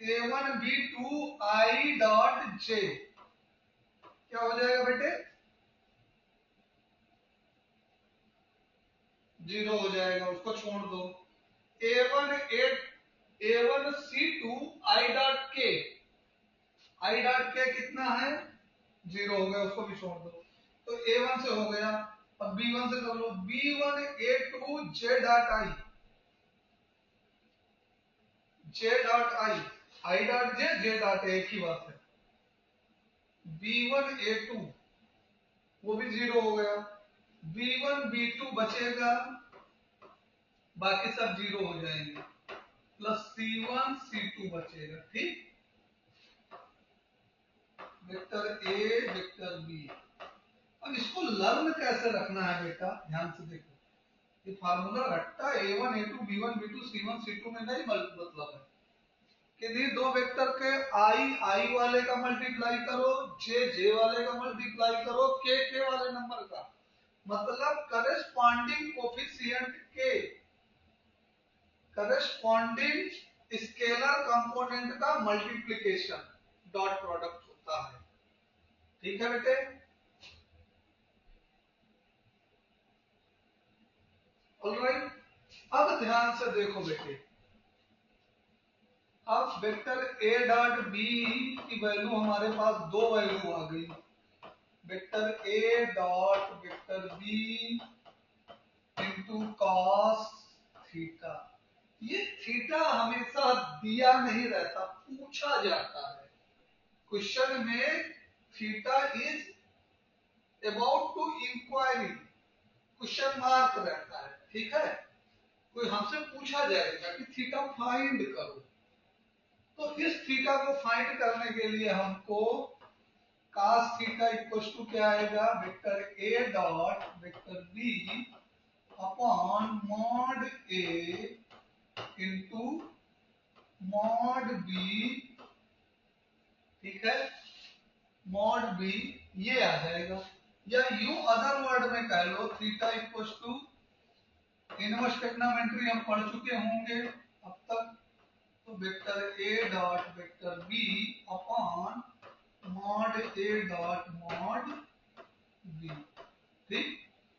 Speaker 1: a1 b2 i dot j क्या हो जाएगा बेटे? 0 हो जाएगा, उसको छोड़ दो। A1 C2 I dot K, I dot K कितना है? 0 हो गया, उसको भी छोड़ दो। तो A1 से हो गया। अब B1 से कर लो। B1 A2 J dot I, J dot I dot J dot A, एक ही बात है। B1 A2 वो भी 0 हो गया। B1 B2 बचेगा, बाकी सब 0 हो जाएंगे, प्लस C1 C2 बचेगा। ठीक, वेक्टर A वेक्टर B। अब इसको लर्न कैसे रखना है बेटा, ध्यान से देखो। ये फार्मूला रट्टा A1 A2 B1 B2 C1 C2 में नहीं मतलब है कि नहीं, दो वेक्टर के I वाले का मल्टीप्लाई करो, J वाले का मल्टीप्लाई करो, K वाले नंबर का, मतलब करस्पॉन्डिंग कोफिशिएंट के करस्पॉन्डिंग स्केलर कंपोनेंट का मल्टीप्लिकेशन डॉट प्रोडक्ट होता है। ठीक है बेटे? ऑलराइट, अब ध्यान से देखो बेटे। अब वेक्टर A डॉट B की वैल्यू हमारे पास दो वैल्यू आ गई। Vector A dot vector B into cos theta. ये थीटा हमेशा दिया नहीं रहता, पूछा जाता है क्वेश्चन में। Theta is about to inquiry, question mark रहता है। ठीक है, कोई हमसे पूछा जाएगा कि थीटा फाइंड करो, तो इस थीटा को फाइंड करने के लिए हमको cos थीटा इक्वल टू क्या आएगा? Vector A dot vector B upon mod A into mod B। ठीक है, मॉड B ये आ जाएगा, या यूं अदर वर्ड में कह लो, theta equal to inverse trigonometry हम पढ़ चुके होंगे अब तक, तो vector A dot vector B upon mod A dot mod B। ठीक,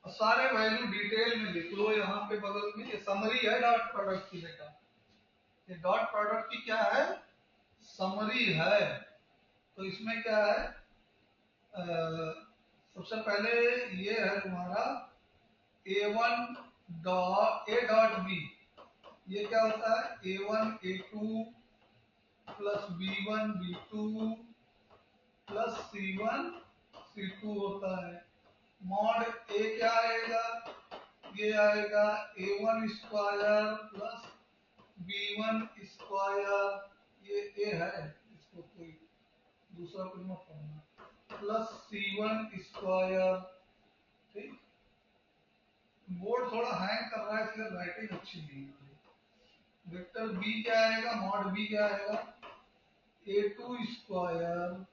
Speaker 1: और सारे वैल्यू डिटेल में लिख लो यहाँ पे बगल में। ये समरी है डॉट प्रोडक्ट की बेटा, ये डॉट प्रोडक्ट की क्या है? समरी है। तो इसमें क्या है, सबसे पहले ये है तुम्हारा A1 dot A dot B, ये क्या होता है? A1 A2 plus B1 B2 plus C1 C2 होता है। मॉड A क्या आएगा? ये आएगा A1 square plus B1 square, ये A है, इसको कोई दूसरा कुछ मत पढ़ना, प्लस C1 स्क्वायर। ठीक, बोर्ड थोड़ा हैंग कर रहा है इसलिए राइटिंग अच्छी नहीं है। वेक्टर B क्या आएगा? मॉड B क्या आएगा? A2 square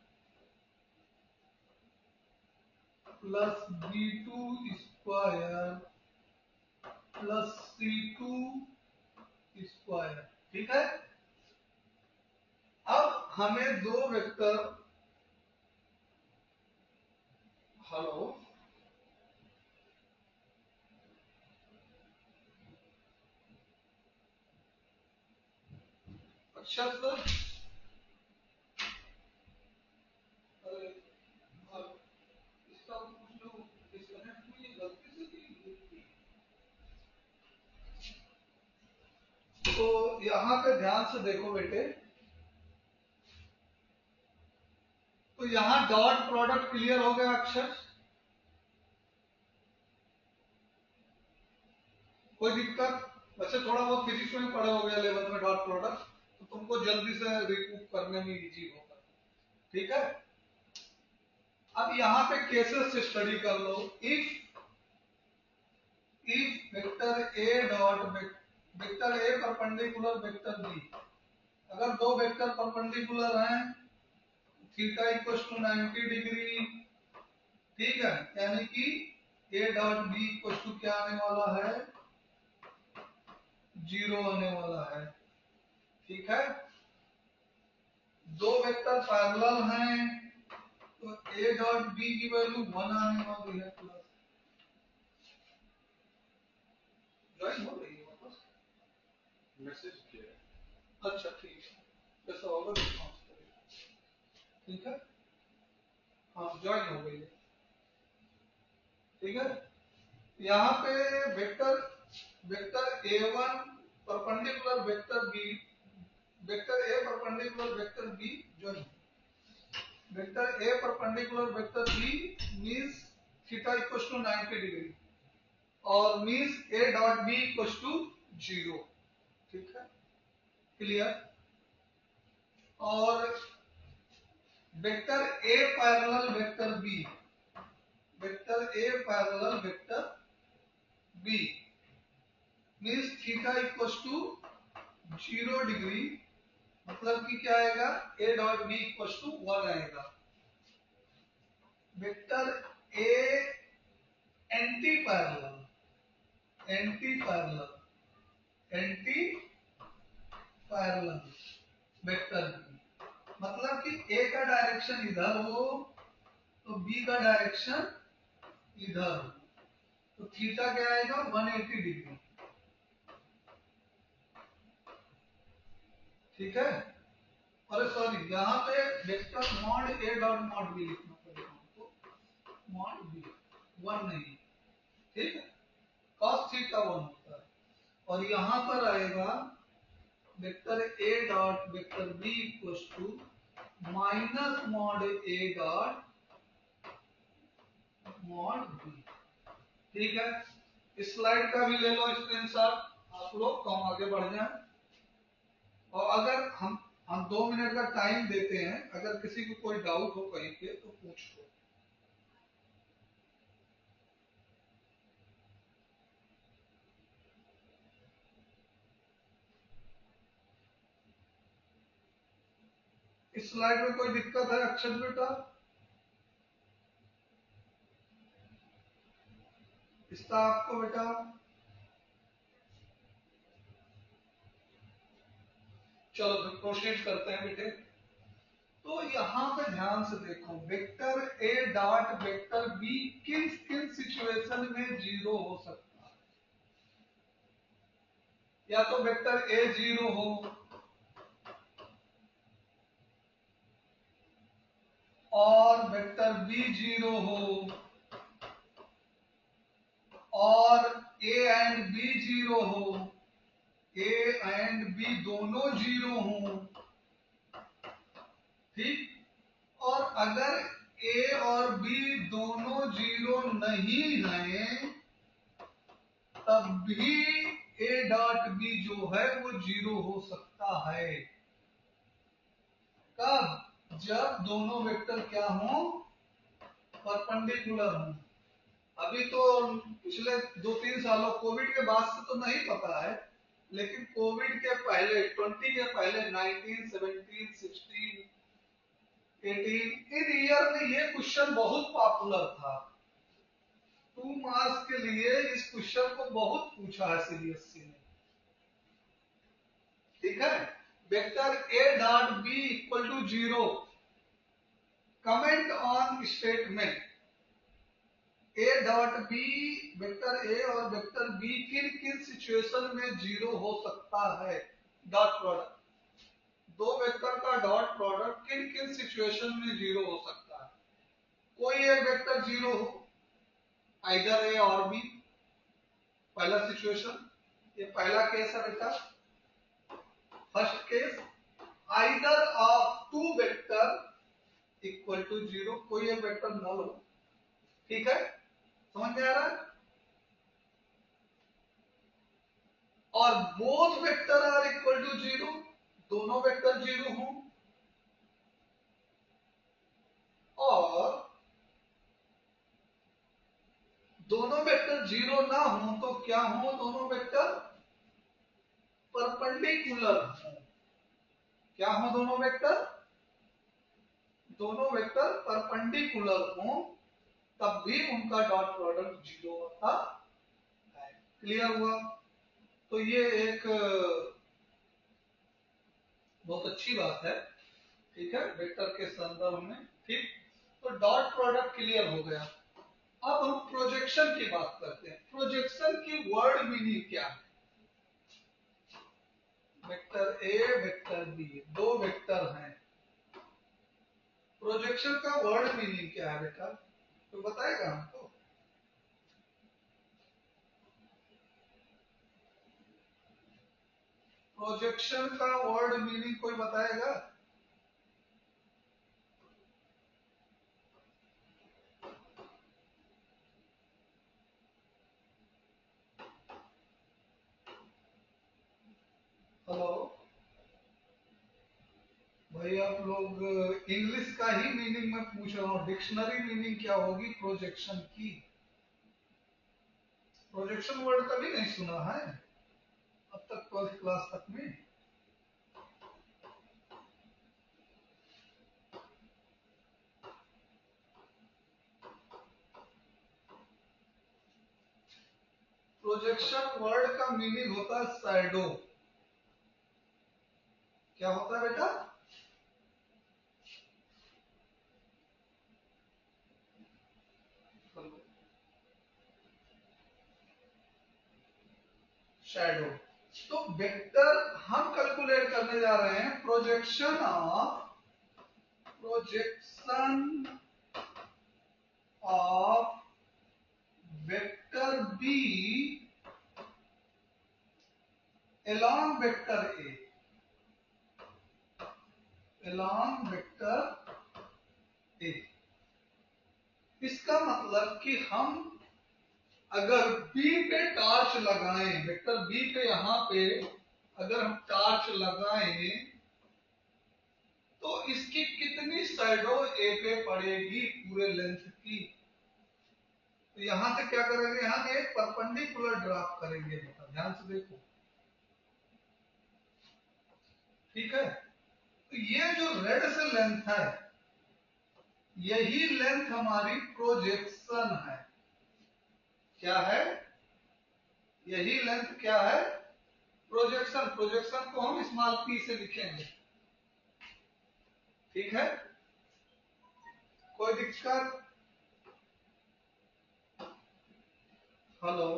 Speaker 1: plus B2 square plus C2 square. ठीक है, अब हमें दो वेक्टर, हेलो, अच्छा सर, अरे इसका कुछ जो डिस्कनेक्ट हुई है गलती से की। तो यहाँ पे ध्यान से देखो बेटे, तो यहाँ डॉट प्रोडक्ट क्लियर हो गया अक्षर? कोई दिक्कत? वैसे थोड़ा बहुत फिजिक्स में पढ़े हो गया 11th में डॉट प्रोडक्ट, तो तुमको जल्दी से रिकूप करने में इजी होगा। ठीक है, अब यहाँ पे केसेस से स्टडी कर लो। If vector A dot vector A perpendicular vector B, अगर दो वेक्टर परपेंडिकुलर हैं, थीटा इक्वल टू 90 डिग्री। ठीक है, यानी कि A dot B equal to क्या आने वाला है? 0 आने वाला है। ठीक है, दो वेक्टर पैरेलल हैं, तो a डॉट b की वैल्यू 1 आने वाली है प्लस। ज्वाइन हो रही है वापस?
Speaker 2: मैसेज किया।
Speaker 1: अच्छा ठीक है, ऐसा होगा रिस्पॉन्स करेगा। ठीक है, हाँ ज्वाइन हो गई है। ठीक है, यहाँ पे vector vector a1 perpendicular vector b, vector a perpendicular vector b join. Vector a perpendicular vector b means theta equals to 90 degree और means a dot b equals to 0। ठीक है, क्लियर। और vector a parallel vector b, vector a parallel vector b means theta equals to 0 degree, मतलब कि क्या आएगा, a dot b equals to 1 आएगा। Vector a anti parallel, anti parallel, anti parallel vector b, मतलब कि a का direction इधर हो तो b का डायरेक्शन इधर हो, तो थीटा क्या आएगा 180 डिग्री। ठीक है, अरे सॉरी यहाँ पे vector mod a dot mod b लिखना पड़ेगा हमको, मॉड b 1 नहीं। ठीक है, cos थीटा 1 होता है। और यहाँ पर आएगा vector a dot vector b equals to minus mod a dot mod b। ठीक है, इस स्लाइड का भी ले लो स्क्रीनशॉट आप लोग, तो हम आगे बढ़ जाएं। और अगर हम 2 मिनट का टाइम देते हैं, अगर किसी को कोई डाउट हो कहीं पे तो पूछ लो। इस स्लाइड में कोई दिक्कत है अक्षत बेटा? इसका आपको बेटा चलो फिर प्रोसीड करते हैं बेटे। तो यहाँ पे ध्यान से देखो, vector a dot vector b किन किन सिचुएशन में 0 हो सकता है। या तो वेक्टर a 0 हो, और वेक्टर b 0 हो, और a एंड b 0 हो, a एंड b दोनों 0 हो। ठीक, और अगर a और b दोनों 0 नहीं है तब भी a डॉट b जो है वो 0 हो सकता है। कब? जब दोनों वेक्टर क्या हो, परपेंडिकुलर हो। अभी तो पिछले 2-3 सालों कोविड के बाद से तो नहीं पता है, लेकिन कोविड के पहले 20 के पहले 19, 17, 16, 18 इन ईयर में ये क्वेश्चन बहुत पॉपुलर था। 2 मार्क्स के लिए इस क्वेश्चन को बहुत पूछा है सीबीएसई ने। ठीक है, vector a dot b equal to 0, comment on statement a dot b, vector a और वेक्टर b किन किन सिचुएशन में 0 हो सकता है। डॉट प्रोडक्ट, दो वेक्टर का डॉट प्रोडक्ट किन किन सिचुएशन में 0 हो सकता है। कोई एक वेक्टर 0 हो, आइदर a और b, पहला सिचुएशन, ये पहला केस है बेटा, first case. Either of two vector equal to 0, कोई एक वेक्टर नल हो। ठीक है, समझ में आ रहा है? और both vector are equal to 0, दोनों वेक्टर 0 हो। और दोनों वेक्टर 0 ना हो तो क्या हो, दोनों वेक्टर परपेंडिकुलर हो। क्या हो, दोनों वेक्टर, दोनों वेक्टर परपेंडिकुलर हो, तब भी उनका डॉट प्रोडक्ट 0 होता है। क्लियर हुआ? तो ये एक बहुत अच्छी बात है। ठीक है, वेक्टर के संदर्भ में। ठीक, तो डॉट प्रोडक्ट क्लियर हो गया। अब हम प्रोजेक्शन की बात करते हैं। प्रोजेक्शन की वर्ड मीनिंग क्या है? वेक्टर ए, वेक्टर बी, दो वेक्टर हैं। प्रोजेक्शन का वर्ड मीनिंग क्या है बेटा? तो बताएगा हमको? प्रोजेक्शन का वर्ड मीनिंग कोई बताएगा? हेलो भाई, आप लोग इंग्लिश का ही मीनिंग में पूछ रहा हूँ। डिक्शनरी मीनिंग क्या होगी प्रोजेक्शन की? प्रोजेक्शन वर्ड कभी नहीं सुना है अब तक 12th क्लास तक में? प्रोजेक्शन वर्ड का मीनिंग होता है शैडो। क्या होता है बेटा? शैडो। तो वेक्टर हम कैलकुलेट करने जा रहे हैं projection of vector B along vector A, along vector A. इसका मतलब कि हम अगर बी पे टॉर्च लगाएं, वेक्टर बी पे यहां पे अगर हम टॉर्च लगाएं तो इसकी कितनी शैडो ए पे पड़ेगी पूरे लेंथ की? तो यहां से क्या करेंगे, हम एक परपेंडिकुलर ड्रॉप करेंगे बेटा, ध्यान से देखो। ठीक है, तो ये जो रेड से लेंथ है, यही लेंथ हमारी प्रोजेक्शन है। क्या है? यही लेंथ क्या है? प्रोजेक्शन। प्रोजेक्शन को हम स्मॉल पी से लिखेंगे। ठीक है, कोई दिक्कत? हेलो,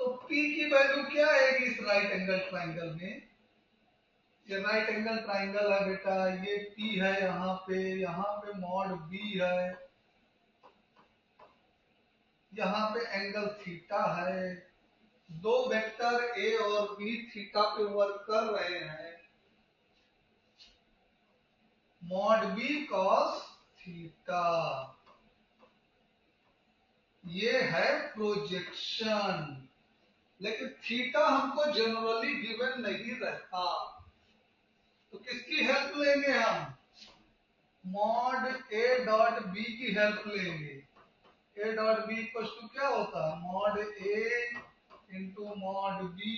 Speaker 1: तो P की वैल्यू क्या आएगी इस राइट एंगल ट्राइंगल में? ये राइट एंगल ट्राइंगल है बेटा, ये P है यहाँ पे मॉड B है, यहाँ पे एंगल थीटा है। दो वेक्टर A और B थीटा पे वर्क कर रहे हैं। मॉड B cos थीटा, ये है प्रोजेक्शन। लेकिन थीटा हमको जनरली गिवन नहीं रहता, तो किसकी हेल्प लेंगे हम? मॉड ए डॉट बी की हेल्प लेंगे। A dot B equal to क्या होता है? Mod A into mod B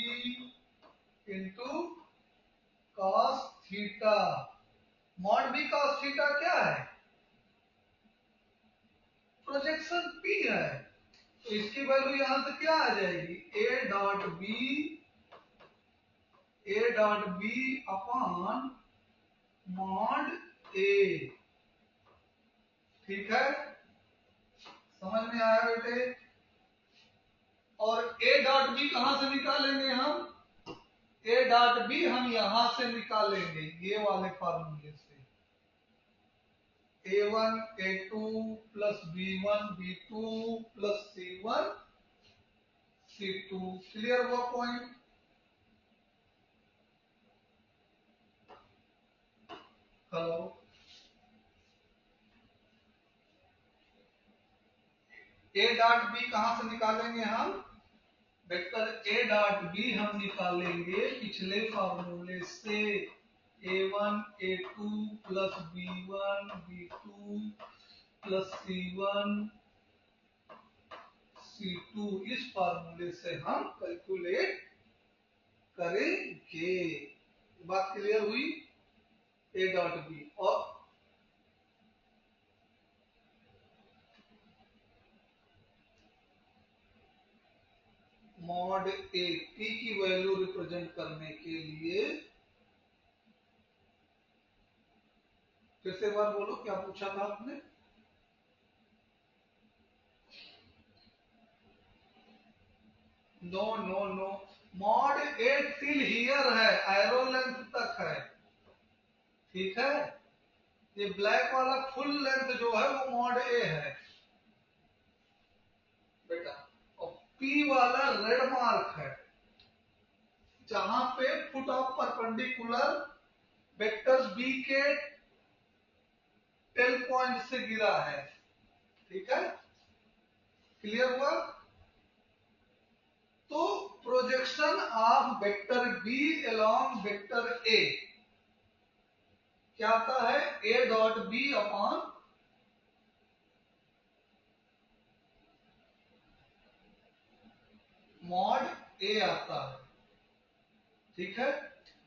Speaker 1: into cos theta. Mod B cos theta क्या है? प्रोजेक्शन पी है। तो इसकी वैल्यू यहां से क्या आ जाएगी? A dot B upon mod A. ठीक है, समझ में आया बेटे? और ए डॉट बी कहां से निकालेंगे हम? ए डॉट बी हम यहां से निकालेंगे, ये वाले फार्मूले से। A1 A2 plus B1 B2 plus C1 C2। Clear हुआ point? Hello, A dot B कहां से निकालेंगे हम? वेक्टर ए डॉट बी हम निकालेंगे पिछले फार्मूले से। A1 A2 plus B1 B2 plus C1 C2, इस फार्मूले से हम कैलकुलेट करेंगे। बात क्लियर हुई? ए डॉट बी और मॉड ए, पी की वैल्यू रिप्रेजेंट करने के लिए फिर से एक बार बोलो, क्या पूछा था आपने? No no no, mod 8 till here है, एरो लेंथ तक है, ठीक है। ये ब्लैक वाला फुल लेंथ जो है वो मॉड ए है बेटा, और पी वाला रेड मार्क है, जहां पे foot of perpendicular vector B के टेल पॉइंट से गिरा है, ठीक है। क्लियर हुआ? तो projection of vector B along vector A क्या आता है? A dot B upon mod A आता है, ठीक है।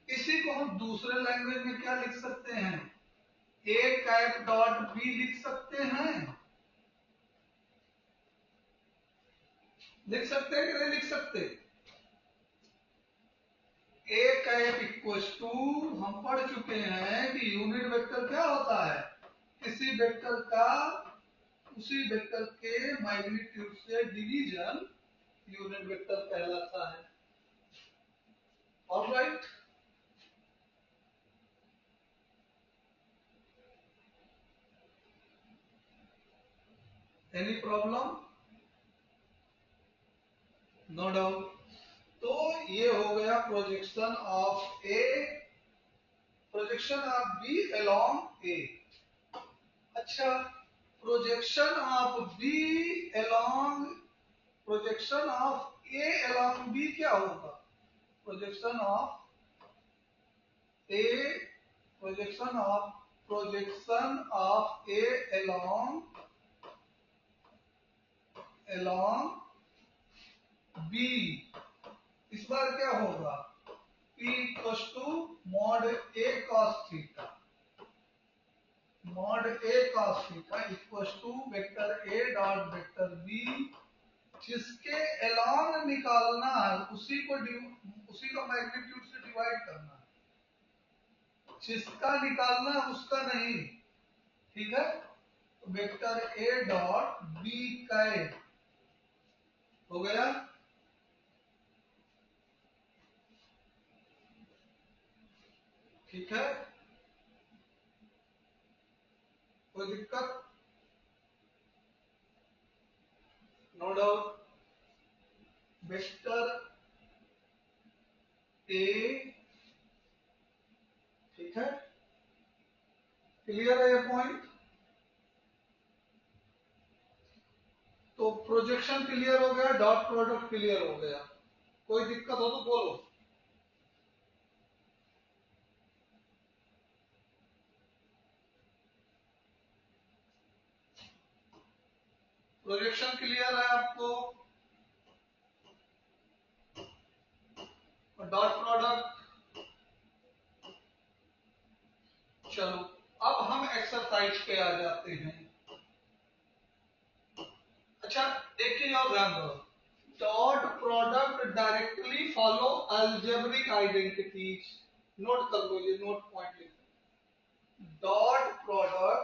Speaker 1: इसी को हम दूसरे लैंग्वेज में क्या लिख सकते हैं? ए कैप डॉट बी लिख सकते हैं, लिख सकते हैं कि नहीं लिख सकते? ए कैप इक्वल टू, हम पढ़ चुके हैं कि यूनिट वेक्टर क्या होता है? किसी वेक्टर का उसी वेक्टर के मैग्नीट्यूड से डिवीजन यूनिट वेक्टर कहलाता है। Alright, any problem? No doubt. तो ये हो गया projection of A, projection of B along A. अच्छा, projection of B along, projection of A along B क्या होगा? Projection of A, projection of A along B, इस बार क्या होगा? P equal to mod A cos theta, mod A cos theta equal to vector A dot vector B, जिसके अलोंग निकालना है उसी का मैग्नीट्यूड से डिवाइड करना है, जिसका निकालना है उसका नहीं, ठीक है। तो vector A dot B cap हो गया, ठीक है। कोई दिक्कत? No doubt. वेक्टर ए, ठीक है, क्लियर है ये पॉइंट? तो प्रोजेक्शन क्लियर हो गया, डॉट प्रोडक्ट क्लियर हो गया। कोई दिक्कत हो तो बोलो। प्रोजेक्शन क्लियर है आपको? डॉट प्रोडक्ट, चलो अब हम एक्सरसाइज पे आ जाते हैं। अच्छा, एक चीज और ध्यान दो, dot product directly follow algebraic identities, note कर लो, ये नोट पॉइंट लिखो। डॉट प्रोडक्ट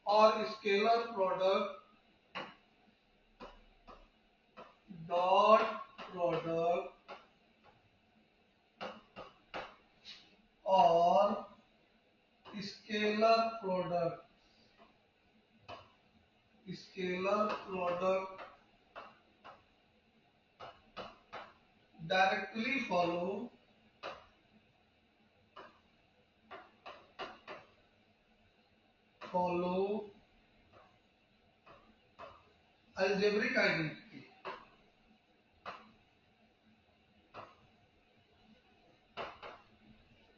Speaker 1: और स्केलर प्रोडक्ट, डॉट प्रोडक्ट और scalar product, scalar product directly follow algebraic identity.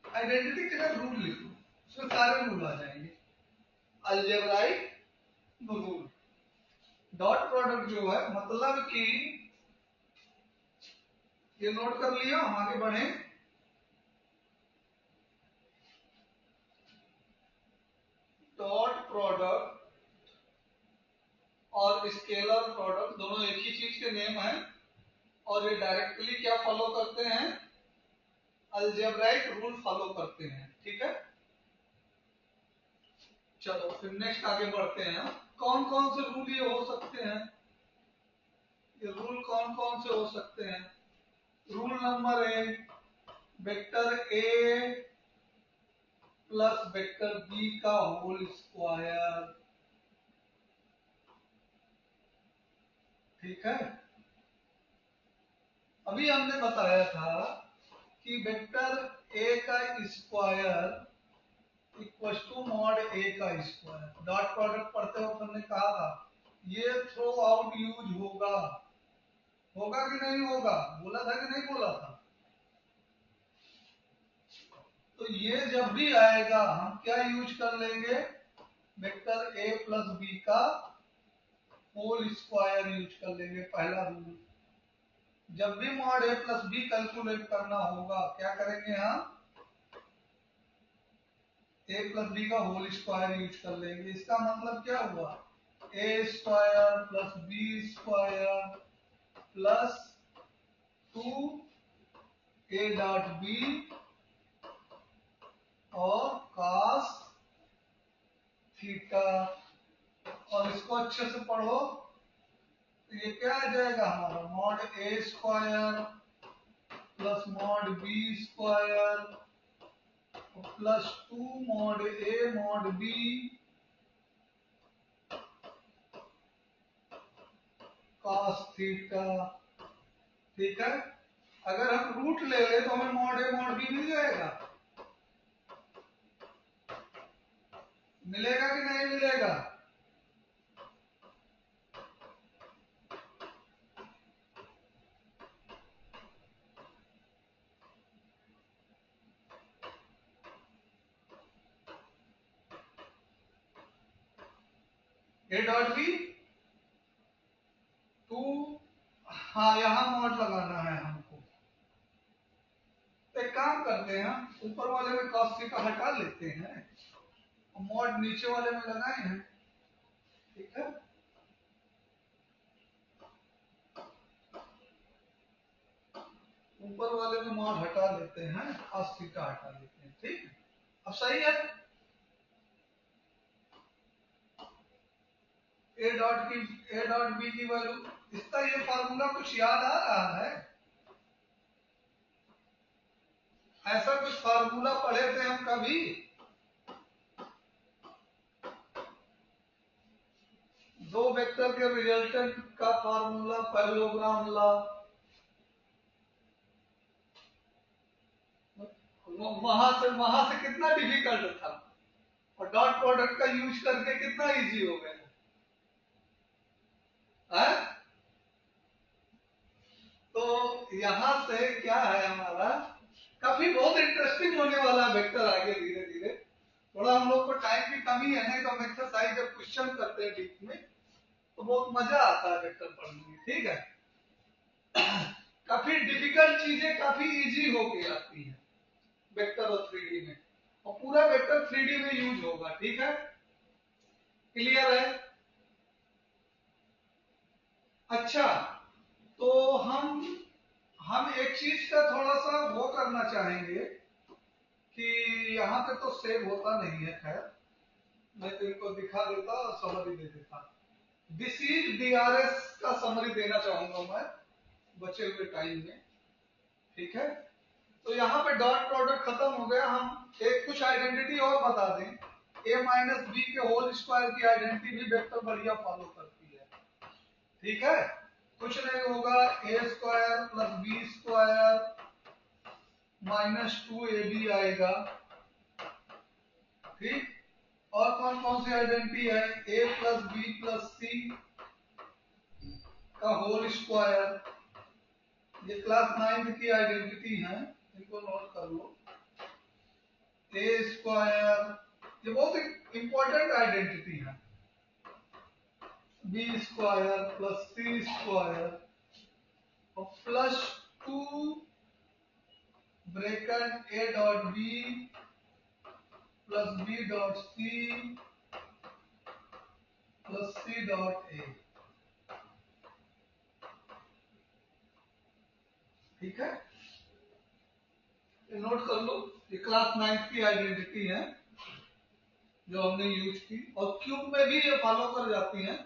Speaker 1: Identity के लिए रूल लिखो, उसमें सारे रूल आ जाएंगे। अलजेब्राइक रूल, डॉट प्रोडक्ट जो है मतलब कि, ये नोट कर लिया, हम आगे बढ़े। डॉट प्रोडक्ट और स्केलर प्रोडक्ट दोनों एक ही चीज के नेम है, और ये डायरेक्टली क्या फॉलो करते हैं? अलजेब्राइक रूल फॉलो करते हैं, ठीक है। चलो फिर नेक्स्ट आगे बढ़ते हैं। कौन कौन से रूल ये हो सकते हैं, ये रूल कौन कौन से हो सकते हैं? Rule number 1, vector A plus vector B का होल स्क्वायर। ठीक है, अभी हमने बताया था कि वेक्टर ए का square equal to mod A का स्क्वायर। डॉट प्रोडक्ट पढ़ते वक्त हमने कहा था ये थ्रो आउट यूज होगा, होगा कि नहीं होगा, बोला था कि नहीं बोला था? तो ये जब भी आएगा हम क्या यूज कर लेंगे, वेक्टर ए प्लस बी का होल स्क्वायर यूज कर लेंगे, पहला रूल। जब भी mod A plus B calculate करना होगा क्या करेंगे हम, ए प्लस बी का होल स्क्वायर यूज कर लेंगे। इसका मतलब क्या हुआ, A square plus B square plus 2 A dot B और cos थीटा। और इसको अच्छे से पढ़ो तो ये क्या आ जाएगा हमारा, mod A square plus mod B square plus 2 mod A mod B cos theta. ठीक है, अगर हम रूट ले ले तो हमें मॉड ए मॉड बी मिल जाएगा, मिलेगा कि नहीं मिलेगा? ए डॉट बी 2, हाँ यहां मॉड लगाना है हमको। तो एक काम करते हैं, ऊपर वाले में cos थीटा हटा लेते हैं, मॉड नीचे वाले में लगाए हैं। ठीक है, ऊपर वाले में मॉड हटा लेते हैं, cos थीटा हटा लेते हैं। ठीक, अब सही है। ए डॉट बी की वैल्यू, इसका ये फार्मूला कुछ याद आ रहा है? ऐसा कुछ फार्मूला पढ़े थे हम कभी? दो वेक्टर के रिजल्टेंट का फार्मूला, पैरेललोग्राम लॉ, वहां से कितना डिफिकल्ट था और डॉट प्रोडक्ट का यूज करके कितना इजी हो गया है? तो यहां से क्या है हमारा, काफी बहुत इंटरेस्टिंग होने वाला वेक्टर आगे धीरे धीरे। थोड़ा हम लोग को टाइम की कमी है, नहीं तो हम एक्सरसाइज जब क्वेश्चन करते हैं बीच में तो बहुत मजा आता है वेक्टर पढ़ने में। ठीक है, काफी डिफिकल्ट चीजें काफी इजी होके आती हैं वेक्टर और 3D में, और पूरा वेक्टर 3D में यूज होगा। ठीक है, क्लियर है? अच्छा, तो हम एक चीज का थोड़ा सा वो करना चाहेंगे कि यहाँ पे तो सेव होता नहीं है, खैर मैं तो इनको दिखा देता और समरी दे देता। दिस इज डीआरएस का समरी देना चाहूंगा मैं बचे हुए टाइम में। ठीक है, तो यहाँ पे डॉट प्रोडक्ट खत्म हो गया। हम एक कुछ आइडेंटिटी और बता दें, a माइनस बी के होल स्क्वायर की आइडेंटिटी भी वेक्टर बढ़िया फॉलो करती है। ठीक है, कुछ नहीं होगा, A square plus B square minus 2ab आएगा। ठीक, और कौन कौन सी आइडेंटिटी है, a plus B plus C का होल स्क्वायर, ये क्लास 9 की आइडेंटिटी है, इनको नोट कर लो। ए स्क्वायर, ये बहुत इंपॉर्टेंट आइडेंटिटी है, B square plus C square और plus 2 bracket A dot B plus B dot C plus C dot A. ठीक है, ये नोट कर लो, ये क्लास 9 की आइडेंटिटी है। जो हमने यूज की, और क्यूब में भी ये फॉलो कर जाती हैं।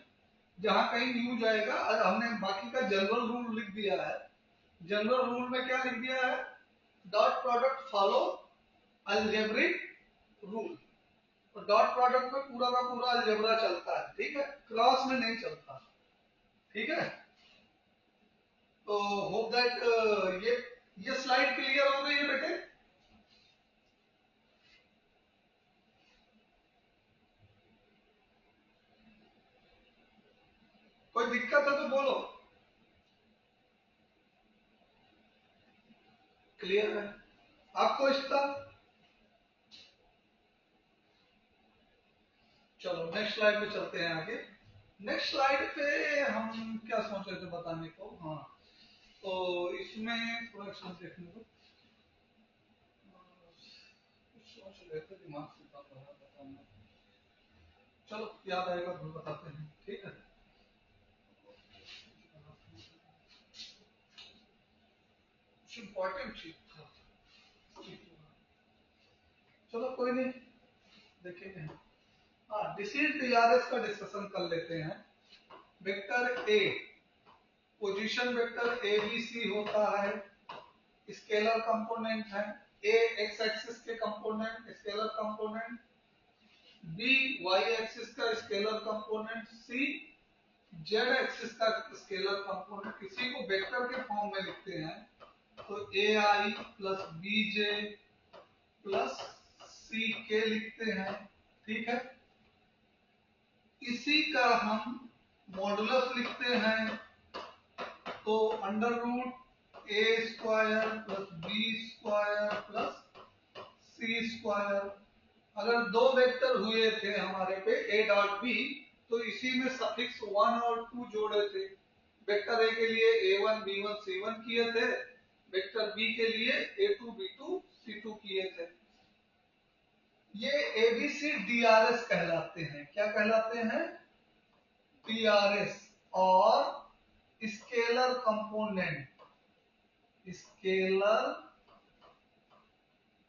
Speaker 1: जहां कहीं यूज आएगा, हमने बाकी का जनरल रूल लिख दिया है। जनरल रूल में क्या लिख दिया है? Dot product follow algebraic rule. और डॉट प्रोडक्ट में पूरा का पूरा अलजेब्रा चलता है, ठीक है, क्रॉस में नहीं चलता, ठीक है। तो होप दैट ये स्लाइड क्लियर हो गई है बेटे। कोई दिक्कत है तो बोलो। क्लियर है आपको इसका? चलो नेक्स्ट स्लाइड पे चलते हैं आगे। नेक्स्ट स्लाइड पे हम क्या सोच रहे थे बताने को, हाँ, तो इसमें थोड़ा सा देखने को सोच रहे थे, दिमाग से निकल रहा है बताना। चलो याद आएगा तो बताते हैं, ठीक है। कुछ इम्पोर्टेंट चीज था, चलो कोई नहीं, देखेंगे। हाँ, डिसीज डीआरएस का डिस्कशन कर लेते हैं। Vector A, position vector A B C होता है, स्केलर कंपोनेंट है। ए एक्स एक्सिस के component scalar component, B Y axis का scalar component, C Z axis का स्केलर कंपोनेंट। इसी को वेक्टर के फॉर्म में लिखते हैं, तो A I plus B J plus C K लिखते हैं, ठीक है। इसी का हम मॉडुलस लिखते हैं, तो under root A square plus B square plus C square. अगर दो वेक्टर हुए थे हमारे पे ए डॉट बी, तो इसी में सफिक्स 1 और 2 जोड़े थे। वेक्टर ए के लिए a1 b1 c1 किए थे, वेक्टर बी के लिए a2 b2 c2 किए थे। ये एबीसी डीआरएस कहलाते हैं। क्या कहलाते हैं? डीआरएस। और scalar component, scalar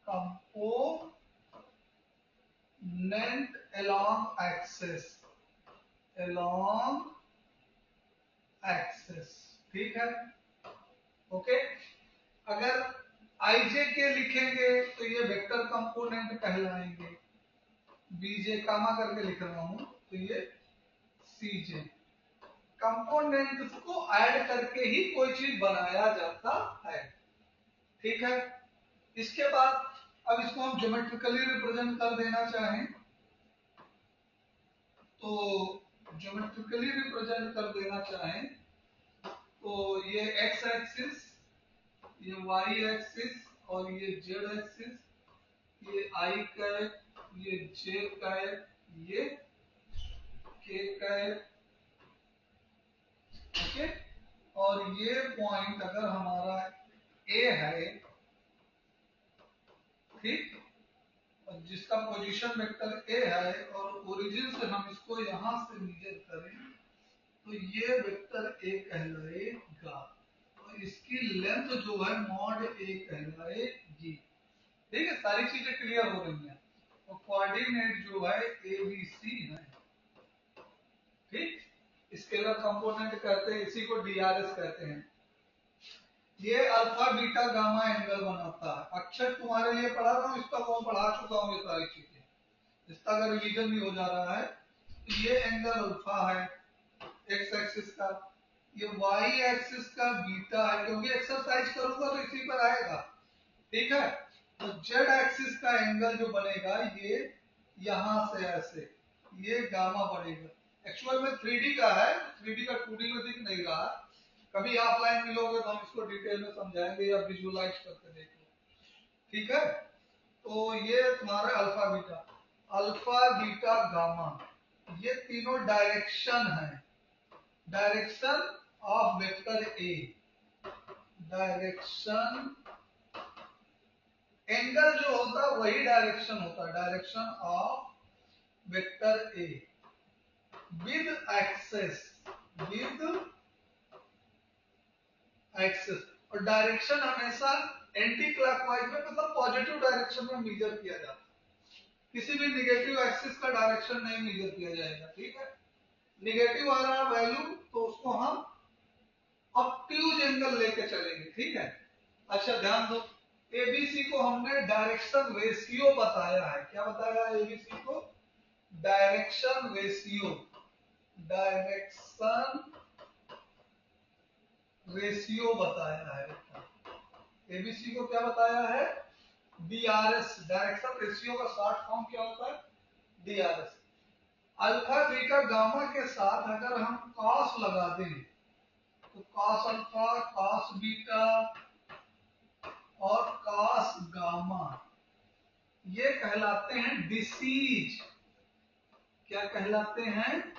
Speaker 1: component along axis, along axis, ठीक है, ओके। अगर आईजे के लिखेंगे तो ये वेक्टर कंपोनेंट कहलाएंगे, बीजे कामा करके लिख रहा हूं तो ये सीजे। कंपोनेंट को ऐड करके ही कोई चीज बनाया जाता है, ठीक है। इसके बाद अब इसको हम ज्योमेट्रिकली रिप्रेजेंट कर देना चाहें तो ज्योमेट्रिकली रिप्रेजेंट कर देना चाहें तो ये एक्स एक्सिस, ये वाई एक्सिस और ये जेड एक्सिस, ये आई कैप, ये जे कैप, ये के कैप, ओके। और ये पॉइंट अगर हमारा ए है, ठीक, और जिसका पोजीशन वेक्टर ए है और ओरिजिन से हम इसको यहां से मेजर करें तो ये वेक्टर ए कहलाएगा, और इसकी लेंथ जो है मॉड ए कहलाएगी, ठीक है। सारी चीजें क्लियर हो रही हैं। और कोऑर्डिनेट जो है ए बी सी है, ठीक। स्केलर कंपोनेंट कहते हैं, इसी को डीआरएस कहते हैं। ये अल्फा बीटा गामा एंगल बनाता है। अक्षर तुम्हारे लिए पढ़ा रहा हूँ, इसका वो पढ़ा चुका हूँ ये सारी चीजें। इसका अगर रिवीजन भी हो जा रहा है तो ये एंगल अल्फा है एक्स एक्सिस का, ये वाई एक्सिस का बीटा है, क्योंकि एक्सरसाइज करूंगा तो इसी पर आएगा, ठीक है। तो जेड एक्सिस का एंगल जो बनेगा ये यहां से ऐसे, ये गामा बनेगा। एक्चुअल में 3D का है, 3D का 2D में दिख नहीं रहा। कभी ऑफलाइन मिलोगे तो हम इसको डिटेल में समझाएंगे या विजुअलाइज करके देखो, ठीक है। तो ये तुम्हारा alpha beta, alpha beta gamma, ये तीनों डायरेक्शन है, direction of vector A. Direction angle जो होता है वही डायरेक्शन होता है, direction of vector A with axes, with axes. और डायरेक्शन हमेशा एंटी क्लॉकवाइज में, मतलब पॉजिटिव डायरेक्शन में मेजर किया जाता है, किसी भी निगेटिव एक्सिस का डायरेक्शन नहीं मेजर किया जाएगा, ठीक है। निगेटिव आ रहा है वैल्यू तो उसको हम ऑब्ट्यूज एंगल लेके चलेंगे, ठीक है। अच्छा ध्यान दो, एबीसी को हमने डायरेक्शन रेशियो बताया है। क्या बताया है एबीसी को? Direction ratio. डायरेक्शन रेशियो बताया है। एबीसी को क्या बताया है? डीआरएस। डायरेक्शन रेशियो का शॉर्ट फॉर्म क्या होता है? डीआरएस। अल्फा बीटा गामा के साथ अगर हम कॉस लगा दें तो कॉस अल्फा, कॉस बीटा और कॉस गामा ये कहलाते हैं डिसीज। क्या कहलाते हैं?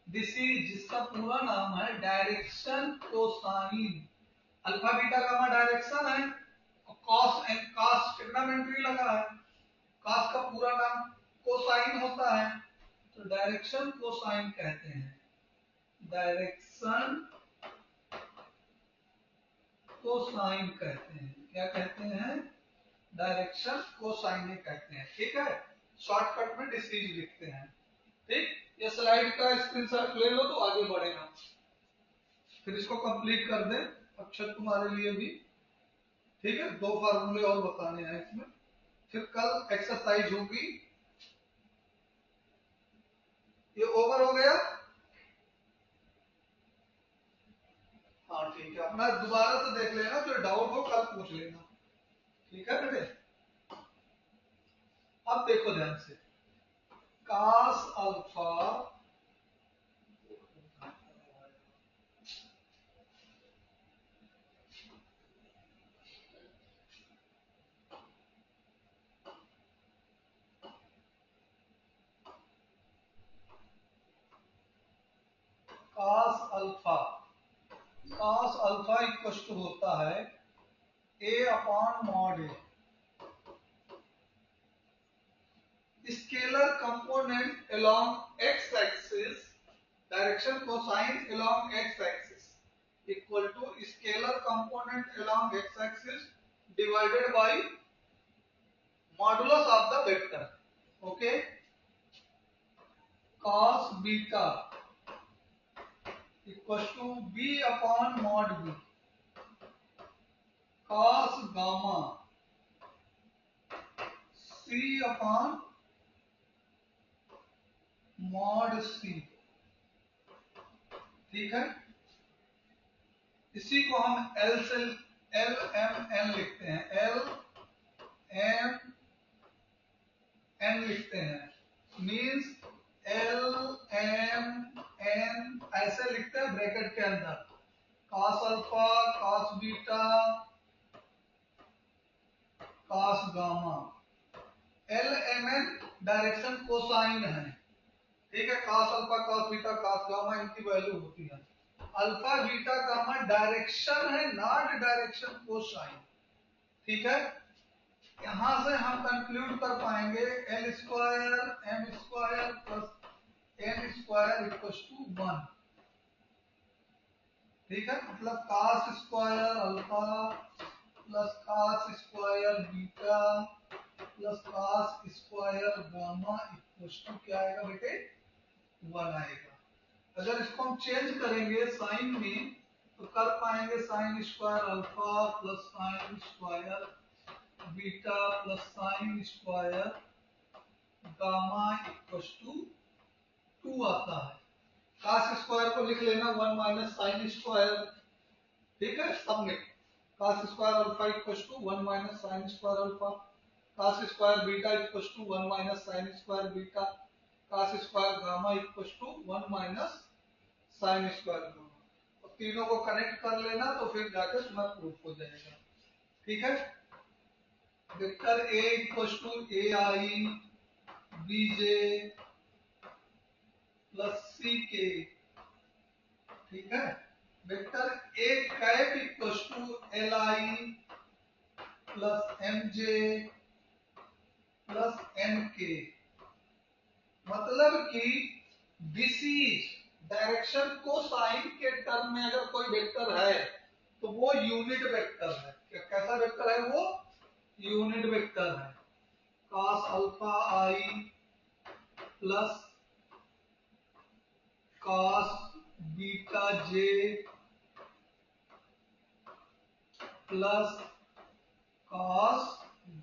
Speaker 1: डिसीज, जिसका पूरा नाम है direction cosine. Alpha beta gamma direction है, कॉस एंड कॉस ट्रिग्नोमेट्री लगा है। कॉस का पूरा नाम कोसाइन होता है, तो डायरेक्शन कोसाइन कहते हैं। डायरेक्शन कोसाइन कहते हैं। क्या कहते हैं? डायरेक्शन कोसाइन कहते हैं, ठीक है। शॉर्टकट में डिसीज लिखते हैं, ठीक। ये स्लाइड का स्क्रीनशॉट ले लो तो आगे बढ़ेगा। फिर इसको कंप्लीट कर दें अक्षर तुम्हारे लिए भी, ठीक है। 2 फार्मूले और बताने हैं इसमें, फिर कल एक्सरसाइज होगी। ये ओवर हो गया? हाँ ठीक है, अपना दोबारा से देख लेना, जो डाउट हो कल पूछ लेना, ठीक है बेटे। अब देखो ध्यान से, cos alpha cos alpha equal to होता है a upon mod a। Scalar component along x axis, direction cosine along x axis equal to scalar component along x axis divided by modulus of the vector. Okay, cos beta equal to b upon mod b। cos gamma c upon mod c, ठीक है। इसी को हम L से L M N लिखते हैं, L M N लिखते हैं। मींस एल एम एन ऐसे लिखते हैं ब्रैकेट के अंदर, cos alpha, cos beta, cos gamma. L M N direction cosine है, ठीक है। cos alpha, cos beta, cos gamma इनकी वैल्यू होती है। अल्फा बीटा गामा डायरेक्शन है, नॉट डायरेक्शन कोसाइन, ठीक है। यहां से हम कंक्लूड कर पाएंगे L square M square plus N square equal to 1, ठीक है। मतलब cos square alpha plus cos square beta plus cos square gamma equal to क्या आएगा बेटे? 1 आएगा। अगर इसको हम चेंज करेंगे साइन में तो कर पाएंगे sine square alpha plus sine square beta plus sine square gamma equal to 2 आता है। cos स्क्वायर को लिख लेना 1 माइनस साइन स्क्वायर, ठीक है। सब में cos square alpha equal to 1 minus sine square alpha, cos square beta equal to 1 minus sine square beta, cos square gamma equal to 1 minus sine square gamma. तो तीनों को कनेक्ट कर लेना तो फिर जाकर तुम्हारा प्रूफ हो जाएगा, ठीक है। Vector A equal to A I B J plus C K, ठीक है। Vector A cap equal to L I plus M J plus N K. मतलब कि डिसीज डायरेक्शन कोसाइन के टर्म में अगर कोई वेक्टर है तो वो यूनिट वेक्टर है। कैसा वेक्टर है वो? यूनिट वेक्टर है। cos अल्फा आई प्लस cos बीटा जे प्लस cos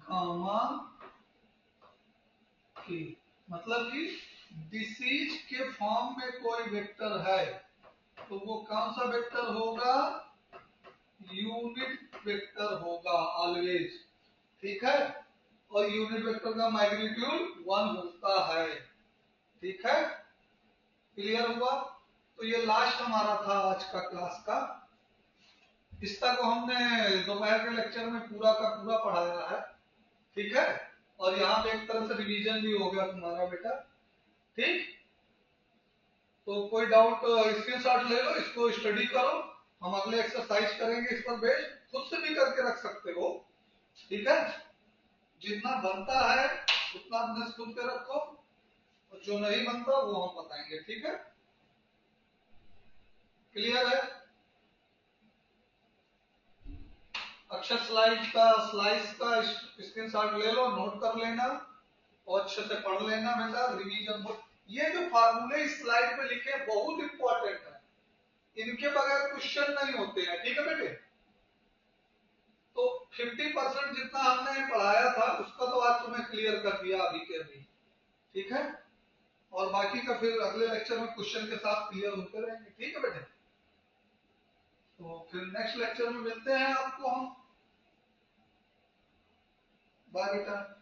Speaker 1: गामा के। मतलब कि डिसीज के फॉर्म में कोई वेक्टर है तो वो कौन सा वेक्टर होगा? यूनिट वेक्टर होगा ऑलवेज, ठीक है। और यूनिट वेक्टर का मैग्नीट्यूड 1 होता है, ठीक है। क्लियर हुआ? तो ये लास्ट हमारा था आज का क्लास का। इस तक हमने दोपहर के लेक्चर में पूरा का पूरा पढ़ाया है, ठीक है। और यहाँ पे एक तरह से रिवीजन भी हो गया तुम्हारा बेटा, ठीक। तो कोई डाउट स्क्रीनशॉट ले लो, इसको स्टडी करो। हम अगले एक्सरसाइज करेंगे इस पर बेस्ड, खुद से भी करके रख सकते हो, ठीक है। जितना बनता है उतना अपने खुद पे रखो, और जो नहीं बनता वो हम बताएंगे, ठीक है। क्लियर है? अक्षर स्लाइस का स्क्रीनशॉट ले लो, नोट कर लेना और अच्छे से पढ़ लेना बेटा, रिवीजन हो। ये जो फार्मूले इस स्लाइड पे लिखे हैं बहुत इंपॉर्टेंट है, इनके बगैर क्वेश्चन नहीं होते हैं, ठीक है बेटे। तो 50% जितना हमने पढ़ाया था उसका तो आज तुम्हें क्लियर कर दिया अभी के अभी, ठीक है। और बाकी का फिर अगले लेक्चर में क्वेश्चन के साथ क्लियर होते रहेंगे, ठीक है बेटे। तो फिर नेक्स्ट लेक्चर में मिलते हैं आपको हम। बाय बेटा।